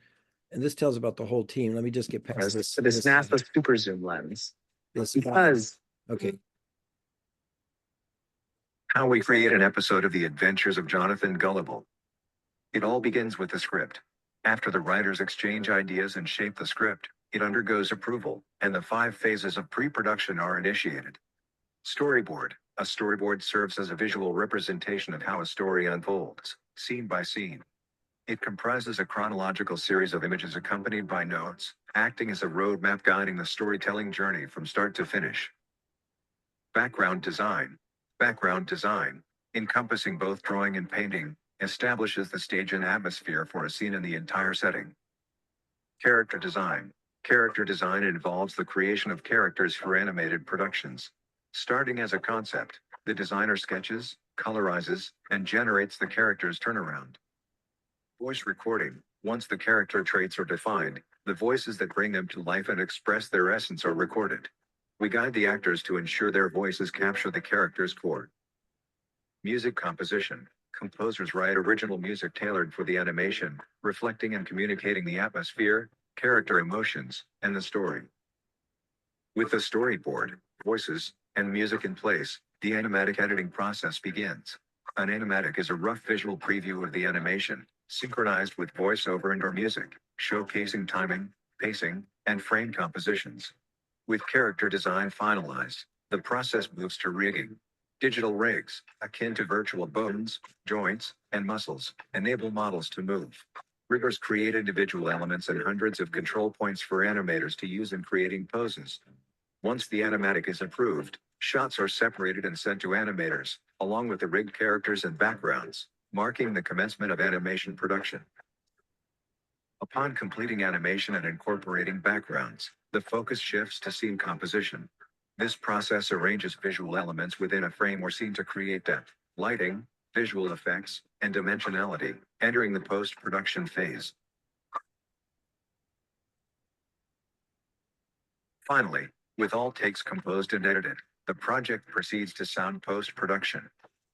and this tells about the whole team. Let me just get past this. This NASA super zoom lens. Because Okay. How we create an episode of The Adventures of Jonathan Gullible. It all begins with the script. After the writers exchange ideas and shape the script, it undergoes approval, and the 5 phases of pre-production are initiated. Storyboard. A storyboard serves as a visual representation of how a story unfolds, scene by scene. It comprises a chronological series of images accompanied by notes, acting as a roadmap guiding the storytelling journey from start to finish. Background design. Background design, encompassing both drawing and painting, establishes the stage and atmosphere for a scene in the entire setting. Character design. Character design involves the creation of characters for animated productions. Starting as a concept, the designer sketches, colorizes, and generates the character's turnaround. Voice recording. Once the character traits are defined, the voices that bring them to life and express their essence are recorded. We guide the actors to ensure their voices capture the character's core. Music composition. Composers write original music tailored for the animation, reflecting and communicating the atmosphere, character emotions, and the story. With the storyboard, voices, and music in place, the animatic editing process begins. An animatic is a rough visual preview of the animation, synchronized with voiceover and/or music, showcasing timing, pacing, and frame compositions. With character design finalized, the process moves to rigging. Digital rigs, akin to virtual bones, joints, and muscles, enable models to move. Riggers create individual elements and hundreds of control points for animators to use in creating poses. Once the animatic is approved, shots are separated and sent to animators, along with the rigged characters and backgrounds, marking the commencement of animation production. Upon completing animation and incorporating backgrounds, the focus shifts to scene composition. This process arranges visual elements within a frame or scene to create depth, lighting, visual effects, and dimensionality, entering the post-production phase. Finally, with all takes composed and edited, the project proceeds to sound post-production.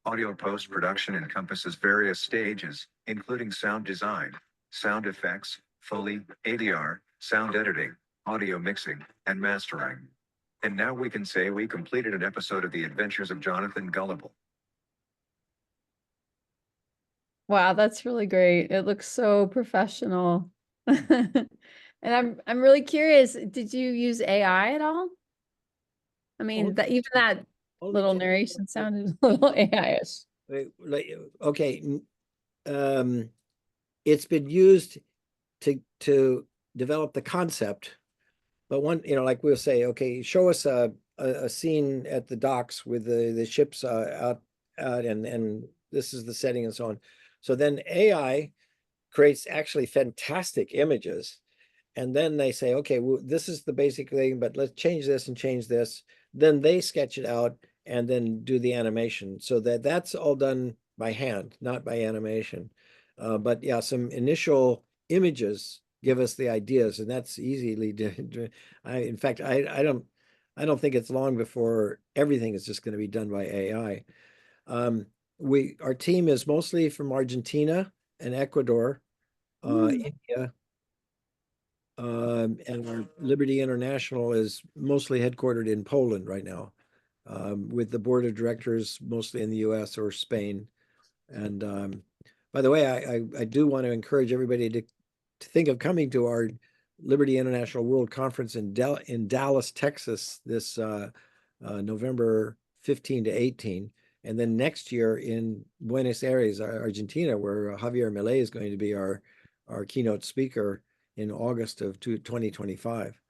Audio post-production encompasses various stages, including sound design, sound effects, Foley, ADR, sound editing, audio mixing, and mastering. And now we can say we completed an episode of The Adventures of Jonathan Gullible. Wow, that's really great. It looks so professional. And I'm really curious, did you use AI at all? I mean, even that little narration sounded a little AI-ish. Okay. It's been used to develop the concept, but like we'll say, okay, show us a scene at the docks with the ships out and this is the setting and so on. So then AI creates actually fantastic images, and then they say, okay, well, this is the basic thing, but let's change this and change this. Then they sketch it out and then do the animation, so that's all done by hand, not by animation. But yeah, some initial images give us the ideas, and that's easily in fact, I don't think it's long before everything is just going to be done by AI. Our team is mostly from Argentina and Ecuador, India, and our Liberty International is mostly headquartered in Poland right now, with the board of directors mostly in the US or Spain. And by the way, I do want to encourage everybody to think of coming to our Liberty International World Conference in Dallas, Texas, this November 15 to 18. And then next year in Buenos Aires, Argentina, where Javier Milei is going to be our keynote speaker in August of 2025.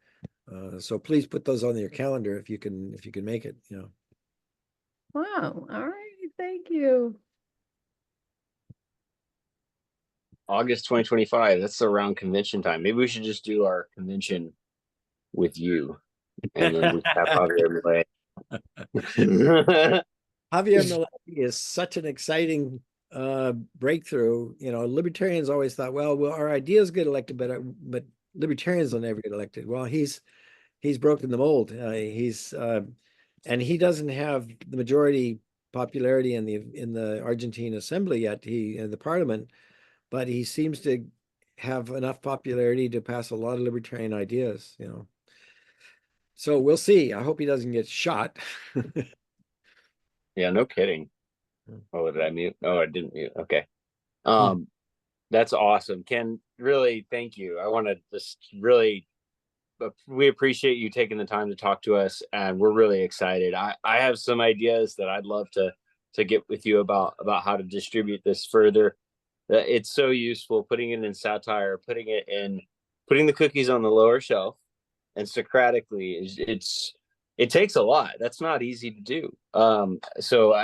So please put those on your calendar if you can make it. Wow. All right. Thank you. August 2025. That's around convention time. Maybe we should just do our convention with you, and then we have Javier Milei. Javier Milei is such an exciting breakthrough. Libertarians always thought, well, our ideas get elected, but libertarians will never get elected. Well, he's broken the mold. And he doesn't have the majority popularity in the Argentine Assembly yet. In the parliament, but he seems to have enough popularity to pass a lot of libertarian ideas. So we'll see. I hope he doesn't get shot. Yeah, no kidding. Oh, did I mute? Oh, I didn't mute. Okay. That's awesome. Ken, really, thank you. I want to just really, we appreciate you taking the time to talk to us, and we're really excited. I have some ideas that I'd love to get with you about how to distribute this further. It's so useful, putting it in satire, putting the cookies on the lower shelf, and Socratically, it takes a lot. That's not easy to do. So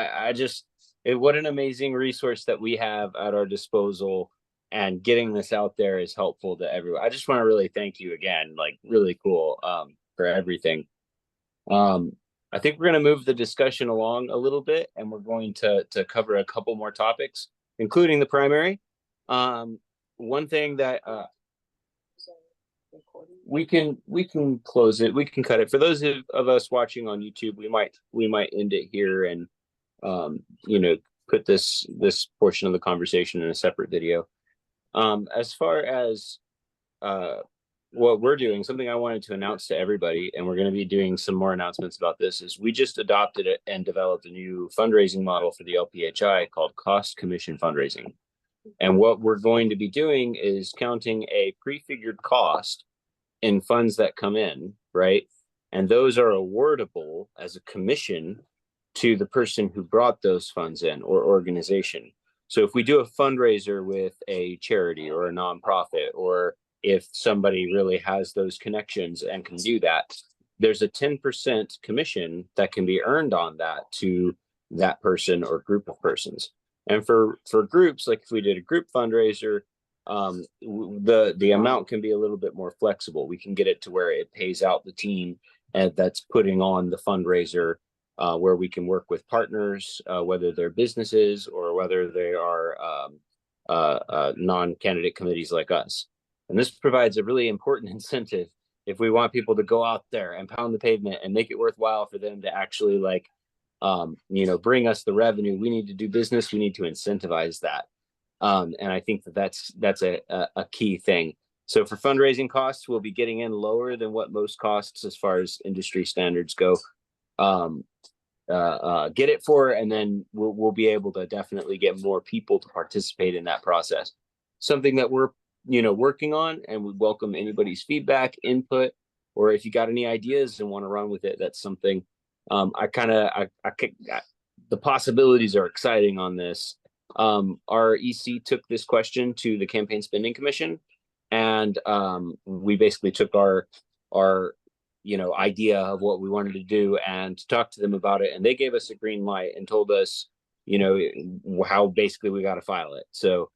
what an amazing resource that we have at our disposal, and getting this out there is helpful to everyone. I just want to really thank you again, like really cool, for everything. I think we're going to move the discussion along a little bit, and we're going to cover a couple more topics, including the primary. One thing that we can close it, we can cut it. For those of us watching on YouTube, we might end it here and put this portion of the conversation in a separate video. As far as what we're doing, something I wanted to announce to everybody, and we're going to be doing some more announcements about this, is we just adopted it and developed a new fundraising model for the LPHI called cost commission fundraising. And what we're going to be doing is counting a prefigured cost in funds that come in, right? And those are awardable as a commission to the person who brought those funds in, or organization. So if we do a fundraiser with a charity or a nonprofit, or if somebody really has those connections and can do that, there's a 10% commission that can be earned on that to that person or group of persons. And for groups, like if we did a group fundraiser, the amount can be a little bit more flexible. We can get it to where it pays out the team that's putting on the fundraiser, where we can work with partners, whether they're businesses or whether they are non-candidate committees like us. And this provides a really important incentive if we want people to go out there and pound the pavement and make it worthwhile for them to actually bring us the revenue. We need to do business. We need to incentivize that. And I think that's a key thing. So for fundraising costs, we'll be getting in lower than what most costs as far as industry standards go. Get it for, and then we'll be able to definitely get more people to participate in that process. Something that we're working on, and we welcome anybody's feedback, input, or if you got any ideas and want to run with it. That's something the possibilities are exciting on this. Our EC took this question to the Campaign Spending Commission, and we basically took our idea of what we wanted to do and talked to them about it, and they gave us a green light and told us how basically we got to file it. So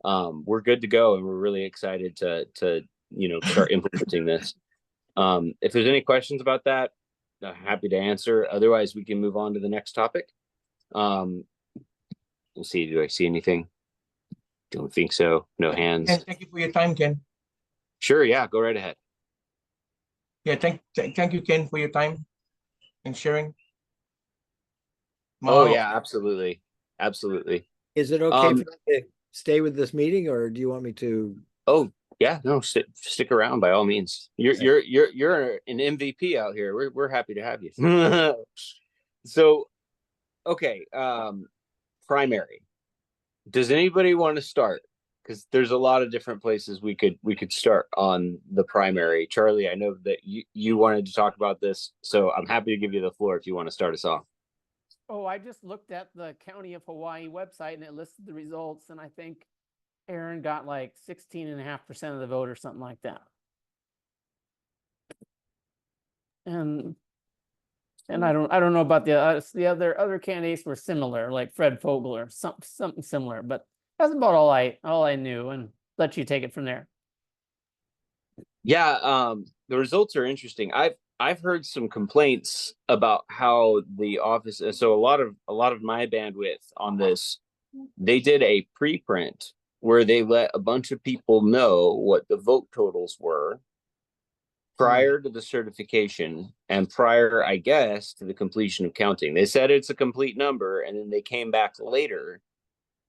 we're good to go, and we're really excited to start implementing this. If there's any questions about that, happy to answer. Otherwise, we can move on to the next topic. We'll see. Do I see anything? Don't think so. No hands. And thank you for your time, Ken. Sure, yeah, go right ahead. Yeah, thank you, Ken, for your time and sharing. Oh Mahalo. yeah, absolutely. Absolutely. Is it okay for Um, you to stay with this meeting, or do you want me to? Oh yeah, no, stick around by all means. You're an MVP out here. We're happy to have you. So, okay, primary. Does anybody want to start? Because there's a lot of different places we could start on the primary. Charlie, I know that you wanted to talk about this, so I'm happy to give you the floor if you want to start us off. Oh, I just looked at the County of Hawaii website and it listed the results, and I think Aaron got like 16.5% of the vote or something like that. And I don't know about the other candidates were similar, like Fred Fogler, something similar, but that's about all I knew, and let you take it from there. Yeah, the results are interesting. I've heard some complaints about how the office. So a lot of my bandwidth on this, they did a preprint where they let a bunch of people know what the vote totals were prior to the certification and prior, I guess, to the completion of counting. They said it's a complete number, and then they came back later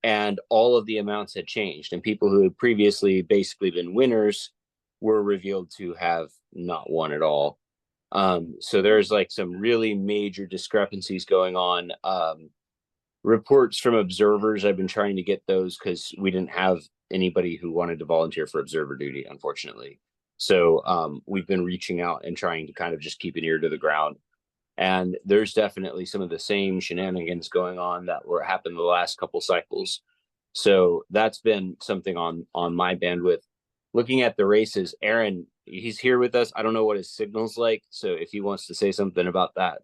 and all of the amounts had changed, and people who had previously basically been winners were revealed to have not won at all. So there's like some really major discrepancies going on. Reports from observers, I've been trying to get those because we didn't have anybody who wanted to volunteer for observer duty, unfortunately. So we've been reaching out and trying to kind of just keep an ear to the ground. And there's definitely some of the same shenanigans going on that were happened the last couple cycles. So that's been something on my bandwidth. Looking at the races, Aaron, he's here with us. I don't know what his signal's like, so if he wants to say something about that,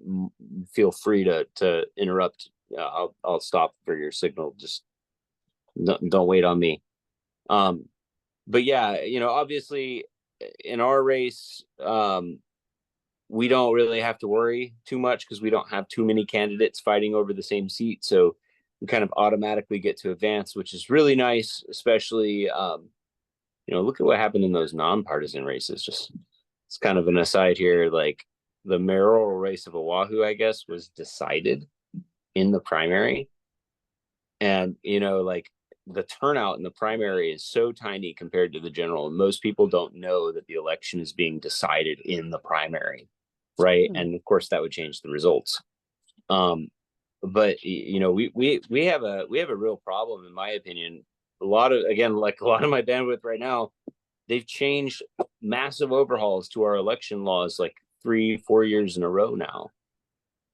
feel free to interrupt. I'll stop for your signal. Just don't wait on me. But yeah, obviously in our race, we don't really have to worry too much because we don't have too many candidates fighting over the same seat. So we kind of automatically get to advance, which is really nice, especially, look at what happened in those nonpartisan races. Just, it's kind of an aside here. Like the mayoral race of Oahu, I guess, was decided in the primary. And, like the turnout in the primary is so tiny compared to the general. Most people don't know that the election is being decided in the primary. Right. And of course that would change the results. But we have a real problem, in my opinion. A lot of my bandwidth right now, they've changed massive overhauls to our election laws like 3-4 years in a row now.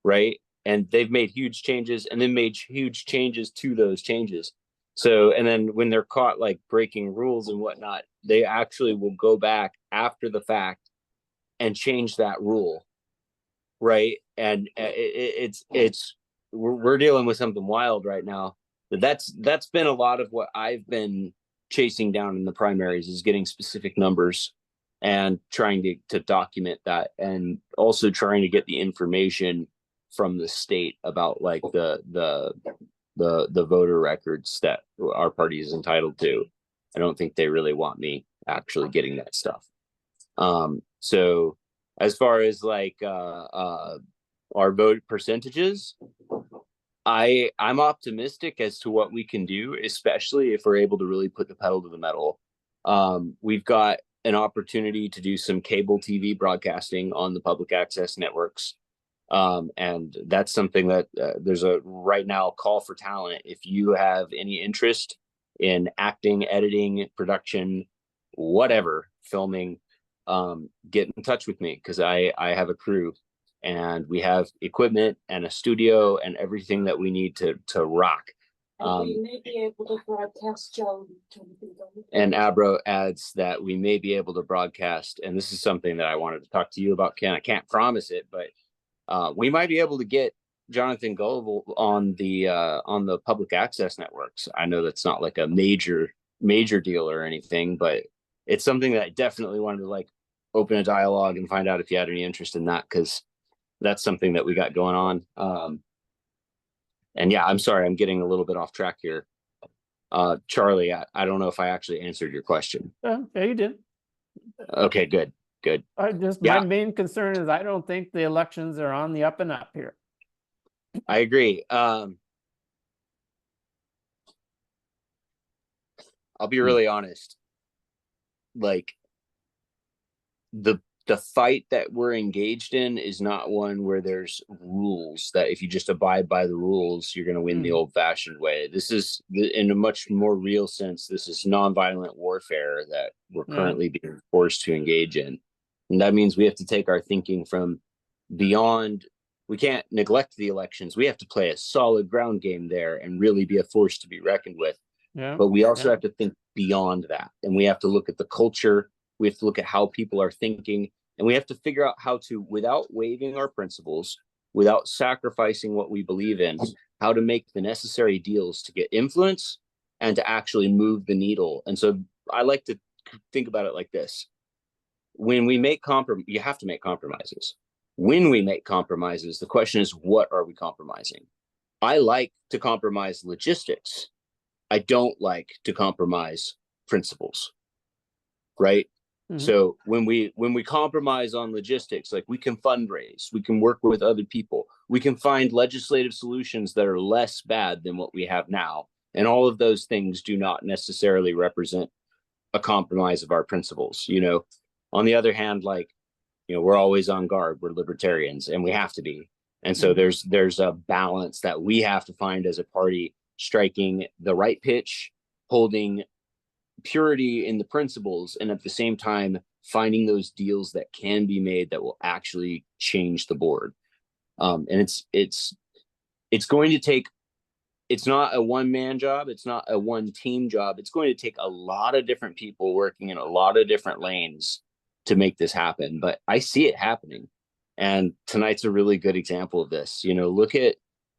Right. And they've made huge changes and then made huge changes to those changes. So, and then when they're caught like breaking rules and whatnot, they actually will go back after the fact and change that rule. Right. And we're dealing with something wild right now. That's been a lot of what I've been chasing down in the primaries, is getting specific numbers and trying to document that, and also trying to get the information from the state about like the voter records that our party is entitled to. I don't think they really want me actually getting that stuff. So as far as like our vote percentages, I'm optimistic as to what we can do, especially if we're able to really put the pedal to the metal. We've got an opportunity to do some cable TV broadcasting on the public access networks. And that's something that there's a right now call for talent. If you have any interest in acting, editing, production, whatever, filming, get in touch with me, because I have a crew and we have equipment and a studio and everything that we need to rock. We may be able to broadcast, Joe. And Abro adds that we may be able to broadcast, and this is something that I wanted to talk to you about, Ken. I can't promise it, but we might be able to get Jonathan Gullible on the public access networks. I know that's not like a major deal or anything, but it's something that I definitely wanted to like open a dialogue and find out if you had any interest in that, because that's something that we got going on. And yeah, I'm sorry, I'm getting a little bit off track here. Charlie, I don't know if I actually answered your question. Yeah, you did. Okay, good. My main concern is I don't think the elections are on the up and up here. I agree. I'll be really honest. Like the fight that we're engaged in is not one where there's rules that if you just abide by the rules, you're going to win the old-fashioned way. This is, in a much more real sense, this is nonviolent warfare that we're currently being forced to engage in. And that means we have to take our thinking from beyond. We can't neglect the elections. We have to play a solid ground game there and really be a force to be reckoned with. But we also have to think beyond that. And we have to look at the culture. We have to look at how people are thinking. And we have to figure out how to, without waiving our principles, without sacrificing what we believe in, how to make the necessary deals to get influence and to actually move the needle. And so I like to think about it like this. When we make you have to make compromises. When we make compromises, the question is, what are we compromising? I like to compromise logistics. I don't like to compromise principles, right? So when we compromise on logistics, like we can fundraise, we can work with other people, we can find legislative solutions that are less bad than what we have now. And all of those things do not necessarily represent a compromise of our principles. You know, on the other hand, like, you know, we're always on guard. We're libertarians and we have to be. And so there's a balance that we have to find as a party, striking the right pitch, holding purity in the principles, and at the same time finding those deals that can be made that will actually change the board. And it's going to take, it's not a one-man job, it's not a one-team job. It's going to take a lot of different people working in a lot of different lanes to make this happen, but I see it happening. And tonight's a really good example of this. You know, look at,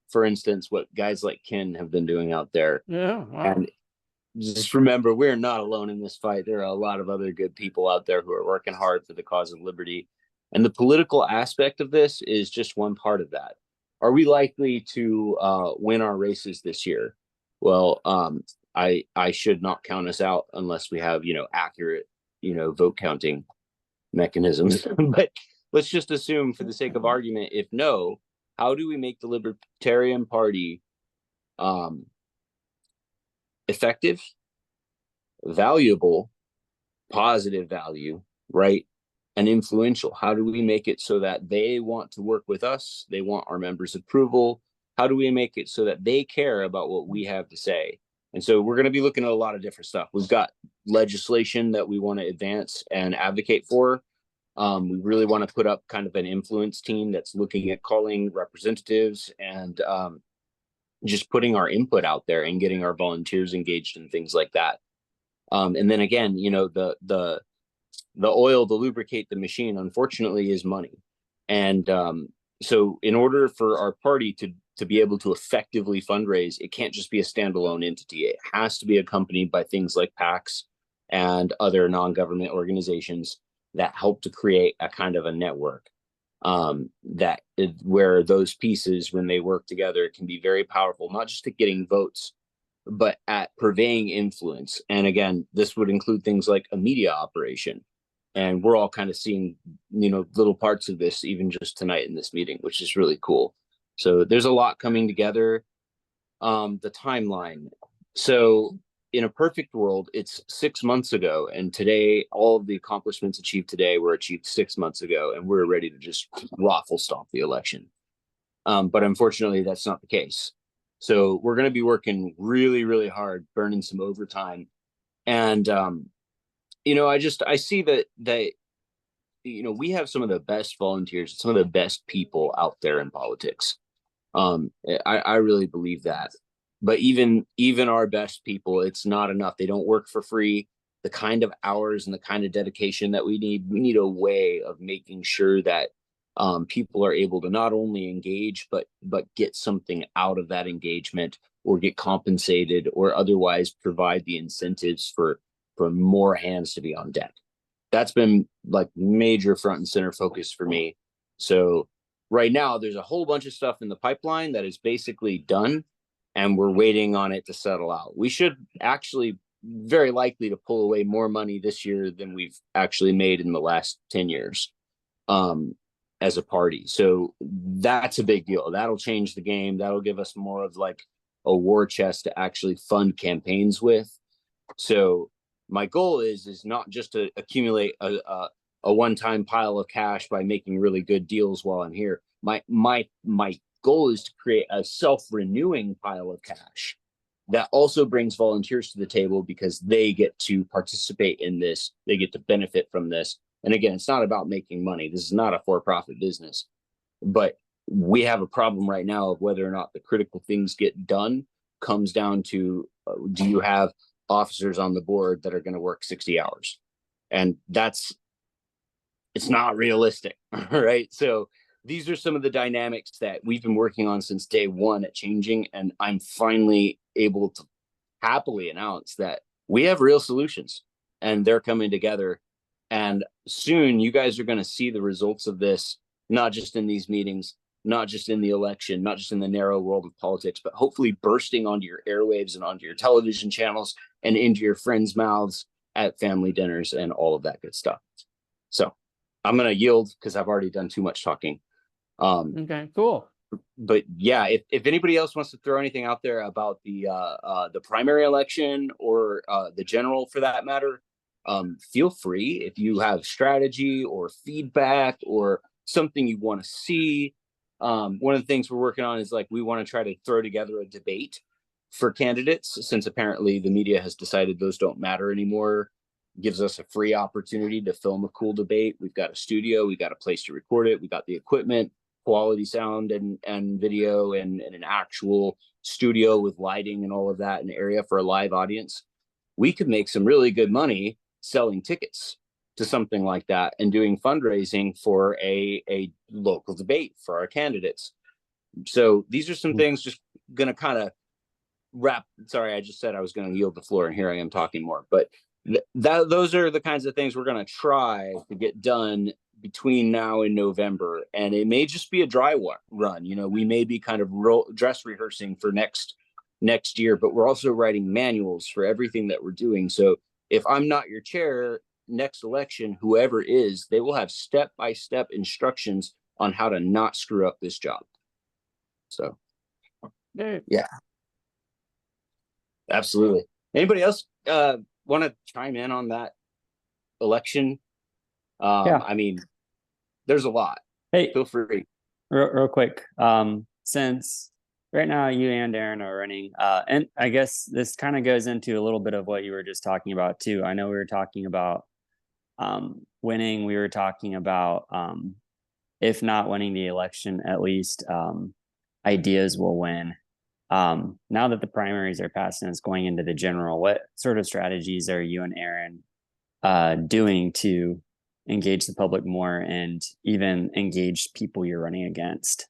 for instance, what guys like Ken have been doing out there. And just remember, we're not alone in this fight. There are a lot of other good people out there who are working hard for the cause of liberty. And the political aspect of this is just one part of that. Are we likely to win our races this year? Well, I should not count us out unless we have, you know, accurate, you know, vote counting mechanisms. But let's just assume, for the sake of argument, if no, how do we make the Libertarian Party effective, valuable, positive value, right, and influential? How do we make it so that they want to work with us? They want our members' approval. How do we make it so that they care about what we have to say? And so we're going to be looking at a lot of different stuff. We've got legislation that we want to advance and advocate for. We really want to put up kind of an influence team that's looking at calling representatives and just putting our input out there and getting our volunteers engaged in things like that. And then again, you know, the oil to lubricate the machine, unfortunately, is money. And so in order for our party to be able to effectively fundraise, it can't just be a standalone entity. It has to be accompanied by things like PACs and other non-government organizations that help to create a kind of a network. Where those pieces, when they work together, can be very powerful, not just at getting votes, but at purveying influence. And again, this would include things like a media operation. And we're all kind of seeing, you know, little parts of this even just tonight in this meeting, which is really cool. So there's a lot coming together. The timeline. So in a perfect world, it's 6 months ago, and today all of the accomplishments achieved today were achieved 6 months ago, and we're ready to just raffle stomp the election. But unfortunately, that's not the case. So we're going to be working really, really hard, burning some overtime. And you know, I see that you know, we have some of the best volunteers, some of the best people out there in politics. I really believe that. But even our best people, it's not enough. They don't work for free. The kind of hours and the kind of dedication that we need a way of making sure that people are able to not only engage, but get something out of that engagement, or get compensated, or otherwise provide the incentives for more hands to be on deck. That's been like major front and center focus for me. So right now there's a whole bunch of stuff in the pipeline that is basically done. and we're waiting on it to settle out. We should actually very likely to pull away more money this year than we've actually made in the last 10 years as a party. So that's a big deal. That'll change the game. That'll give us more of like a war chest to actually fund campaigns with. So my goal is not just to accumulate a one-time pile of cash by making really good deals while I'm here. My goal is to create a self-renewing pile of cash that also brings volunteers to the table because they get to participate in this. They get to benefit from this. And again, it's not about making money. This is not a for-profit business, but we have a problem right now of whether or not the critical things get done comes down to, do you have officers on the board that are going to work 60 hours? And it's not realistic, right? So these are some of the dynamics that we've been working on since day one at Changing, and I'm finally able to happily announce that we have real solutions, and they're coming together. And soon you guys are going to see the results of this, not just in these meetings, not just in the election, not just in the narrow world of politics, but hopefully bursting onto your airwaves and onto your television channels and into your friends' mouths at family dinners and all of that good stuff. So I'm going to yield because I've already done too much talking. Okay, cool. But yeah, if anybody else wants to throw anything out there about the primary election or the general for that matter, feel free. If you have strategy or feedback or something you want to see, one of the things we're working on is like we want to try to throw together a debate for candidates, since apparently the media has decided those don't matter anymore. Gives us a free opportunity to film a cool debate. We've got a studio, we got a place to record it, we got the equipment, quality sound and video, and an actual studio with lighting and all of that, an area for a live audience. We could make some really good money selling tickets to something like that and doing fundraising for a local debate for our candidates. So these are some things, just gonna kind of wrap. Sorry, I just said I was going to yield the floor, and here I am talking more. But those are the kinds of things we're going to try to get done between now and November. And it may just be a dry run. You know, we may be kind of dress rehearsing for next year, but we're also writing manuals for everything that we're doing. So if I'm not your chair next election, whoever is, they will have step-by-step instructions on how to not screw up this job. So yeah, absolutely. Anybody else want to chime in on that election? Yeah. I mean, there's a lot. Hey, feel free. Real quick. Since right now you and Aaron are running, and I guess this kind of goes into a little bit of what you were just talking about too. I know we were talking about winning. We were talking about if not winning the election, at least ideas will win. Now that the primaries are passed and it's going into the general, what sort of strategies are you and Aaron doing to engage the public more and even engage people you're running against?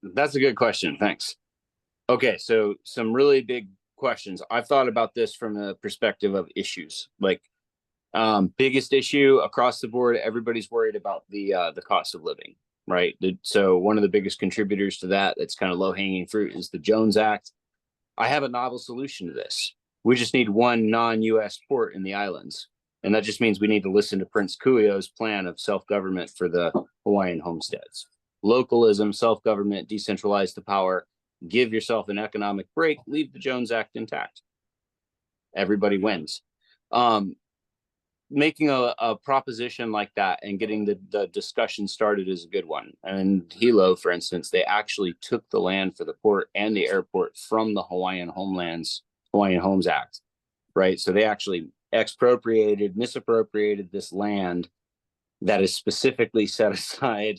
That's a good question. Thanks. Okay, so some really big questions. I've thought about this from the perspective of issues. Like, biggest issue across the board, everybody's worried about the cost of living, right? So one of the biggest contributors to that's kind of low-hanging fruit is the Jones Act. I have a novel solution to this. We just need one non-U.S. port in the islands. And that just means we need to listen to Prince Kuio's plan of self-government for the Hawaiian homesteads. Localism, self-government, decentralize the power, give yourself an economic break, leave the Jones Act intact. Everybody wins. Making a proposition like that and getting the discussion started is a good one. And Hilo, for instance, they actually took the land for the port and the airport from the Hawaiian Homes Act, right? So they actually misappropriated this land that is specifically set aside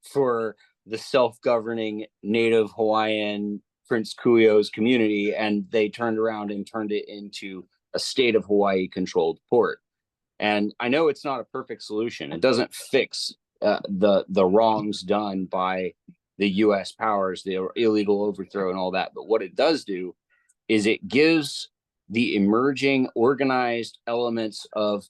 for the self-governing native Hawaiian Prince Kuio's community, and they turned around and turned it into a state of Hawaii controlled port. And I know it's not a perfect solution. It doesn't fix the wrongs done by the U.S. powers, the illegal overthrow and all that. But what it does do is it gives the emerging organized elements of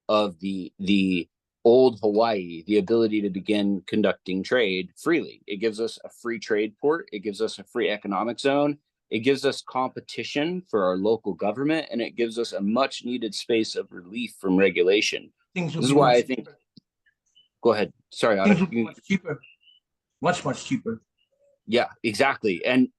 the old Hawaii the ability to begin conducting trade freely. It gives us a free trade port. It gives us a free economic zone. It gives us competition for our local government, and it gives us a much needed space of relief from regulation. Things will This be is why I much think, cheaper. go ahead. Sorry, Things Otto. will be much cheaper. Much cheaper. Yeah, exactly. And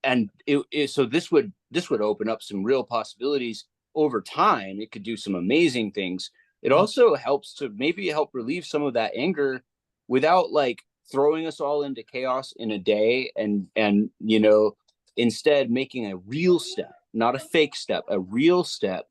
so this would open up some real possibilities over time. It could do some amazing things. It also helps to maybe help relieve some of that anger without like throwing us all into chaos in a day, and instead making a real step, not a fake step, a real step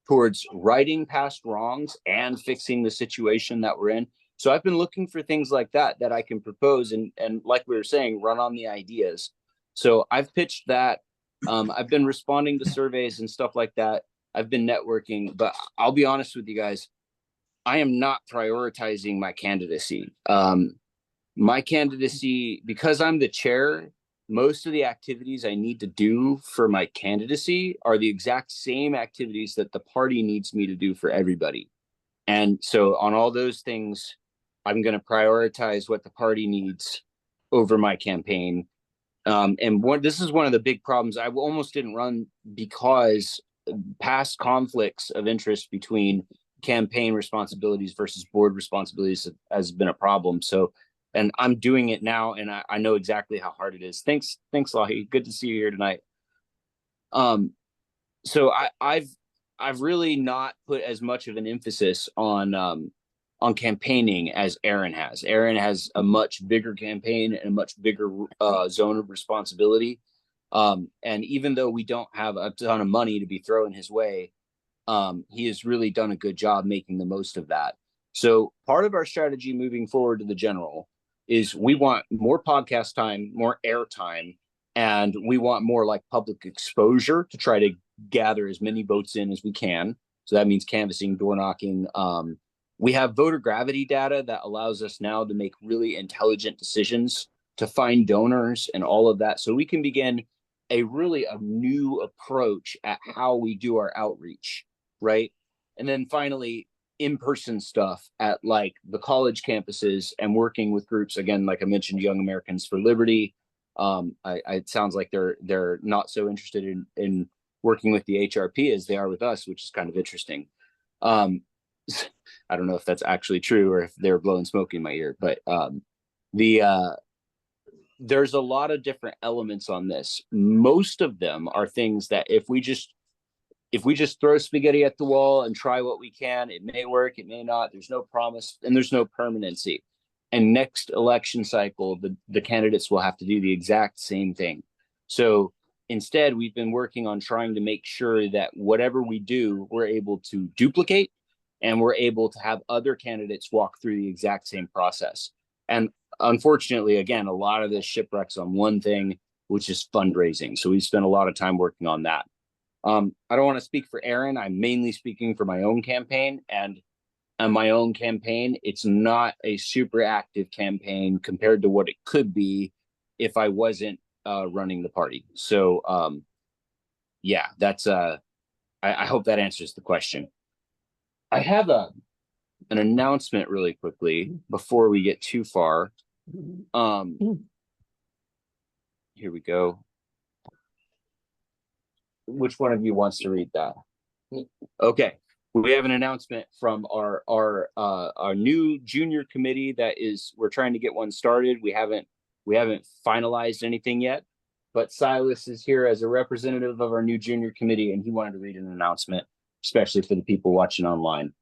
towards righting past wrongs and fixing the situation that we're in. So I've been looking for things like that I can propose, and like we were saying, run on the ideas. So I've pitched that. I've been responding to surveys and stuff like that. I've been networking, but I'll be honest with you guys, I am not prioritizing my candidacy. My candidacy, because I'm the chair, most of the activities I need to do for my candidacy are the exact same activities that the party needs me to do for everybody. And so on all those things, I'm going to prioritize what the party needs over my campaign. This is one of the big problems. I almost didn't run because past conflicts of interest between campaign responsibilities versus board responsibilities has been a problem. So, and I'm doing it now, and I know exactly how hard it is. Thanks, Lahi. Good to see you here tonight. So I've really not put as much of an emphasis on campaigning as Aaron has. Aaron has a much bigger campaign and a much bigger zone of responsibility. And even though we don't have a ton of money to be thrown his way, he has really done a good job making the most of that. So part of our strategy moving forward to the general is we want more podcast time, more air time, and we want more like public exposure to try to gather as many votes in as we can. So that means canvassing, door knocking. We have voter gravity data that allows us now to make really intelligent decisions, to find donors and all of that. So we can begin a new approach at how we do our outreach, right? And then finally, in-person stuff at like the college campuses and working with groups, again, like I mentioned, Young Americans for Liberty. It sounds like they're not so interested in working with the HRP as they are with us, which is kind of interesting. I don't know if that's actually true or if they're blowing smoke in my ear, but there's a lot of different elements on this. Most of them are things that if we just throw spaghetti at the wall and try what we can, it may work, it may not. There's no promise and there's no permanency. And next election cycle, the candidates will have to do the exact same thing. So instead, we've been working on trying to make sure that whatever we do, we're able to duplicate, and we're able to have other candidates walk through the exact same process. And unfortunately, again, a lot of this shipwrecks on one thing, which is fundraising. So we spent a lot of time working on that. I don't want to speak for Aaron. I'm mainly speaking for my own campaign, and on my own campaign, it's not a super active campaign compared to what it could be if I wasn't running the party. So yeah, that's I hope that answers the question. I have an announcement really quickly before we get too far. Here we go. Which one of you wants to read that? Okay, we have an announcement from our new junior committee we're trying to get one started. We haven't finalized anything yet, but Silas is here as a representative of our new junior committee, and he wanted to read an announcement, especially for the people watching online.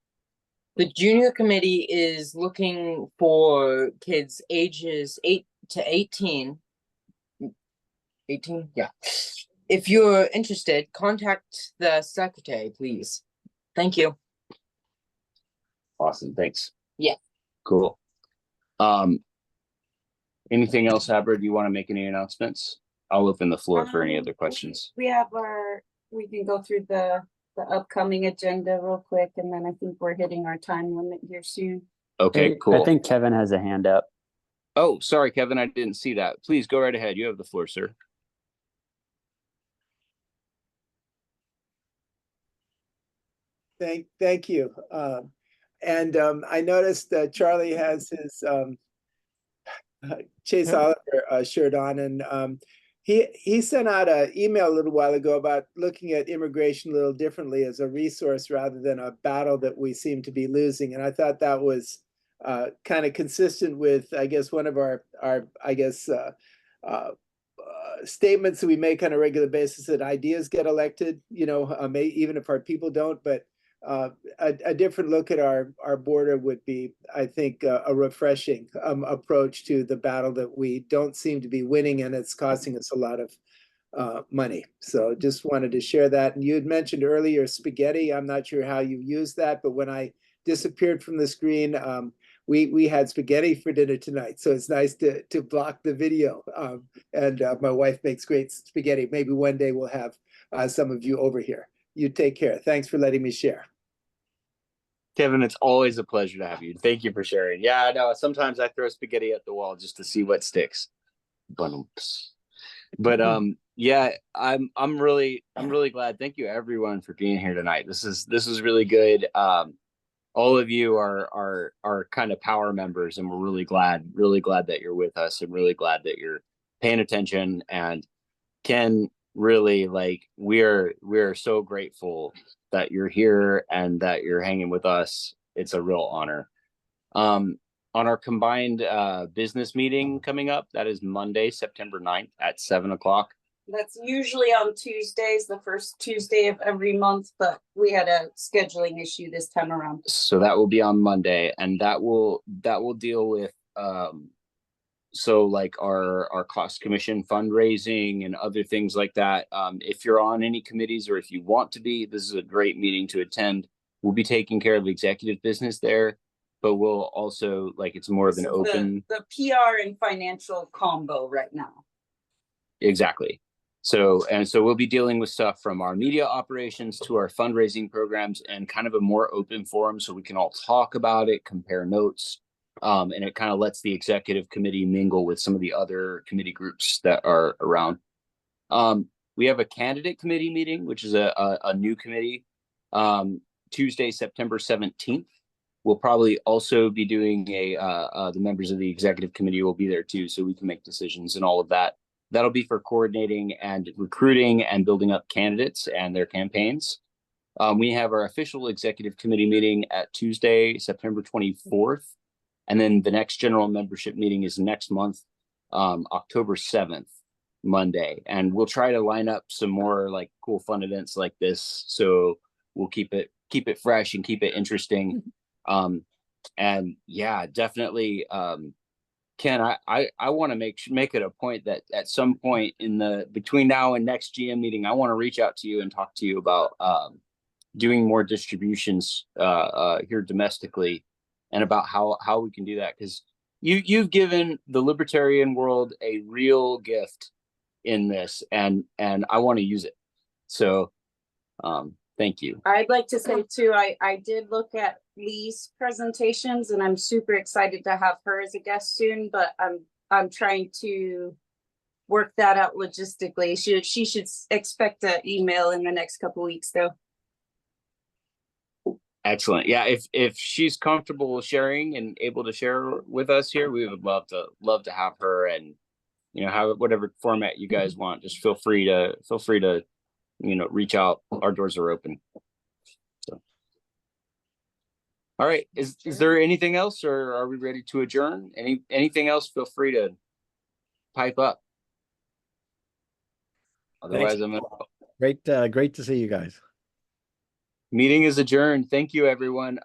The junior committee is looking for kids ages 8 to 18. 18? Yeah. If you're interested, contact the secretary, please. Thank you. Awesome. Thanks. Yeah. Cool. Anything else, Haber? Do you want to make any announcements? I'll open the floor for any other questions. We can go through the upcoming agenda real quick, and then I think we're hitting our time limit here soon. Okay, cool. I think Kevin has a hand up. Oh, sorry, Kevin. I didn't see that. Please go right ahead. You have the floor, sir. Thank you. And I noticed Charlie has his Chase Oliver shirt on, and he sent out an email a little while ago about looking at immigration a little differently as a resource rather than a battle that we seem to be losing. And I thought that was kind of consistent with, I guess, one of our statements that we make on a regular basis, that ideas get elected, even if our people don't. But a different look at our border would be, I think, a refreshing approach to the battle that we don't seem to be winning, and it's costing us a lot of money. So just wanted to share that. And you had mentioned earlier spaghetti. I'm not sure how you use that, but when I disappeared from the screen, we had spaghetti for dinner tonight. So it's nice to block the video. And my wife makes great spaghetti. Maybe one day we'll have some of you over here. You take care. Thanks for letting me share. Kevin, it's always a pleasure to have you. Thank you for sharing. Yeah, I know. Sometimes I throw spaghetti at the wall just to see what sticks. But yeah, I'm really glad. Thank you everyone for being here tonight. This is really good. All of you are kind of power members, and we're really glad that you're with us, and really glad that you're paying attention. And Ken, really, like, we're so grateful that you're here and that you're hanging with us. It's a real honor. On our combined business meeting coming up, that is Monday, September 9th at 7 o'clock. That's usually on Tuesdays, the first Tuesday of every month, but we had a scheduling issue this time around. So that will be on Monday, and that will deal with so like our cost commission fundraising and other things like that. If you're on any committees or if you want to be, this is a great meeting to attend. We'll be taking care of executive business there, but we'll also, like, it's more of an open. The PR and financial combo right now. Exactly. So we'll be dealing with stuff from our media operations to our fundraising programs, and kind of a more open forum so we can all talk about it, compare notes. And it kind of lets the executive committee mingle with some of the other committee groups that are around. We have a candidate committee meeting, which is a new committee, Tuesday, September 17th. We'll probably also be doing the members of the executive committee will be there too, so we can make decisions and all of that. That'll be for coordinating and recruiting and building up candidates and their campaigns. We have our official executive committee meeting at Tuesday, September 24th. And then the next general membership meeting is next month, October 7th, Monday. And we'll try to line up some more like cool fun events like this. So we'll keep it fresh and keep it interesting. And yeah, definitely, Ken, I want to make it a point that at some point between now and next GM meeting, I want to reach out to you and talk to you about doing more distributions here domestically, and about how we can do that, because you've given the libertarian world a real gift in this, and I want to use it. So thank you. I'd like to say too, I did look at Lee's presentations, and I'm super excited to have her as a guest soon, but I'm trying to work that out logistically. She should expect an email in the next couple weeks though. Excellent. Yeah, if she's comfortable sharing and able to share with us here, we would love to have her, and have whatever format you guys want. Just feel free to reach out. Our doors are open. So, all right. Is there anything else, or are we ready to adjourn? Anything else? Feel free to pipe up. Otherwise, I'm gonna. Great to see you guys. Meeting is adjourned. Thank you, everyone.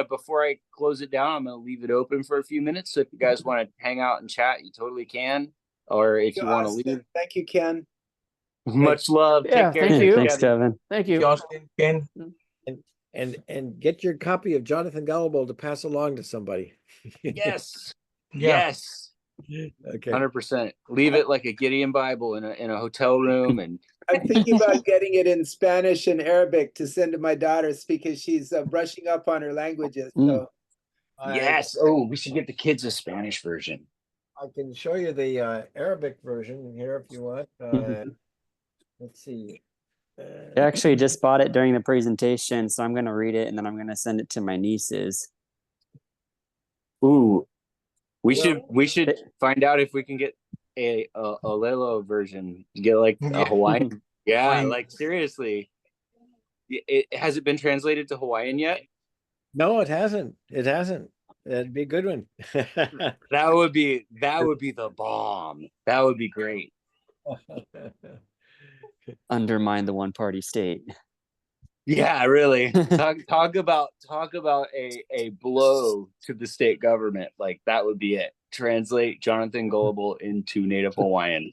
Before I close it down, I'm gonna leave it open for a few minutes. So if you guys want to hang out and chat, you totally can. Or if you want to leave. Thank you, Ken. Much love. Yeah, Take care. thank you. Thanks, Kevin. Thank you. Austin, Ken. And get your copy of Jonathan Gullible to pass along to somebody. Yes. Yeah. Yes. Okay. 100%. Leave it like a Gideon Bible in a hotel room, and I'm thinking about getting it in Spanish and Arabic to send to my daughters because she's brushing up on her languages. So yes. Oh, we should get the kids a Spanish version. I can show you the Arabic version here if you want. Let's see. I actually just bought it during the presentation, so I'm going to read it and then I'm going to send it to my nieces. Ooh, we should find out if we can get a Olelo version. Get like a Yeah. Hawaiian. Yeah, Hawaiian. like seriously. Has it been translated to Hawaiian yet? No, it hasn't. It hasn't. That'd be a good one. That would be the bomb. That would be great. Undermine the one-party state. Yeah, really. Talk about a blow to the state government. Like that would be it. Translate Jonathan Gullible into Native Hawaiian.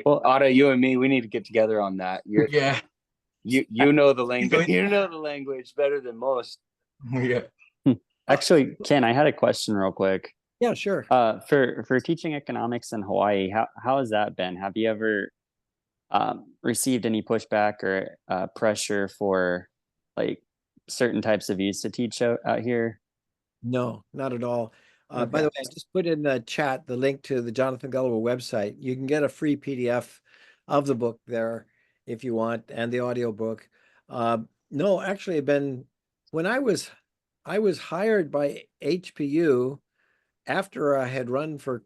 Otto, you and me, we need to get together on that. Yeah. You know the language. You know the language better than most. Yeah. Actually, Ken, I had a question real quick. Yeah, sure. For teaching economics in Hawaii, how has that been? Have you ever received any pushback or pressure for like certain types of views to teach out here? No, not at all. By Okay. the way, I just put in the chat the link to the Jonathan Gullible website. You can get a free PDF of the book there if you want, and the audiobook. No, actually, when I was hired by HPU after I had run for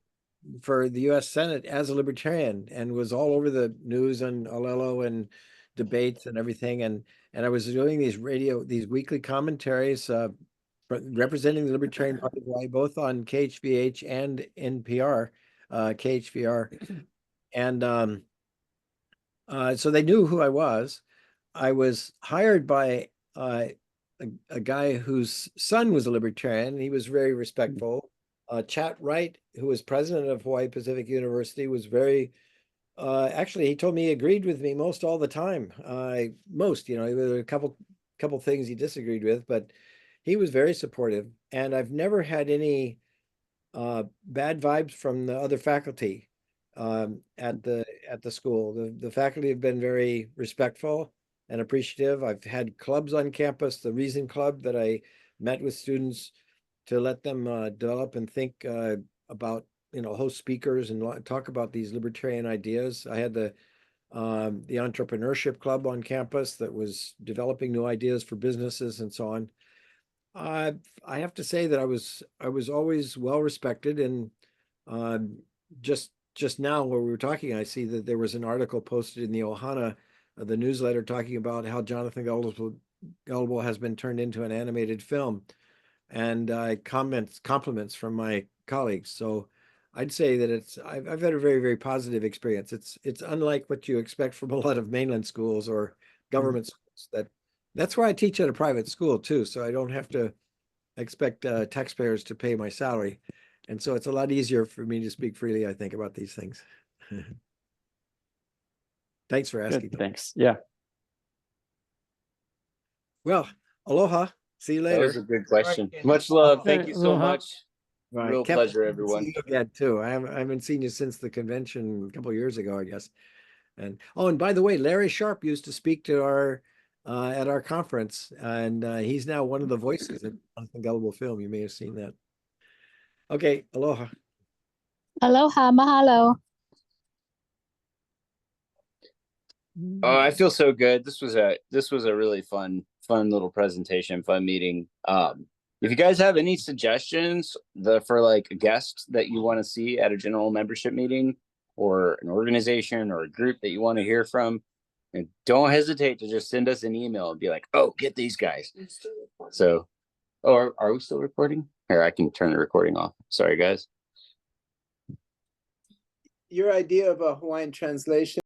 the U.S. Senate as a libertarian and was all over the news and Olelo and debates and everything, and I was doing these weekly commentaries representing the Libertarian Party of Hawaii, both on KHVH and NPR, KHVR, and so they knew who I was. I was hired by a guy whose son was a libertarian. He was very respectful. Chat Wright, who was president of Hawaii Pacific University, was very actually, he told me he agreed with me most all the time. There were a couple things he disagreed with, but he was very supportive. And I've never had any bad vibes from the other faculty at the school. The faculty have been very respectful and appreciative. I've had clubs on campus, the Reason Club, that I met with students to let them develop and think about, host speakers and talk about these libertarian ideas. I had the entrepreneurship club on campus that was developing new ideas for businesses and so on. I have to say that I was always well respected, and just now where we were talking, I see that there was an article posted in the Ohana, the newsletter, talking about how Jonathan Gullible has been turned into an animated film, and compliments from my colleagues. So I'd say that I've had a very, very positive experience. It's unlike what you expect from a lot of mainland schools or government schools. That's why I teach at a private school too, so I don't have to expect taxpayers to pay my salary. And so it's a lot easier for me to speak freely, I think, about these things. Thanks for asking. Good, thanks. Yeah. Well, aloha. See you later. That was a good question. Much love. Thank you so Aloha. much. Right. Real Kevin, pleasure, I haven't everyone. seen you again too. I haven't seen you since the convention a couple of years ago, I guess. And by the way, Larry Sharp used to speak to our at our conference, and he's now one of the voices in Jonathan Gullible film. You may have seen that. Okay, aloha. Aloha, mahalo. Oh, I feel so good. This was a really fun little presentation, fun meeting. If you guys have any suggestions for like a guest that you want to see at a general membership meeting, or an organization or a group that you want to hear from, and don't hesitate to just send us an email and be like, oh, get these guys. So, are we still recording? Here, I can turn the recording off. Sorry, guys. Your idea of a Hawaiian translation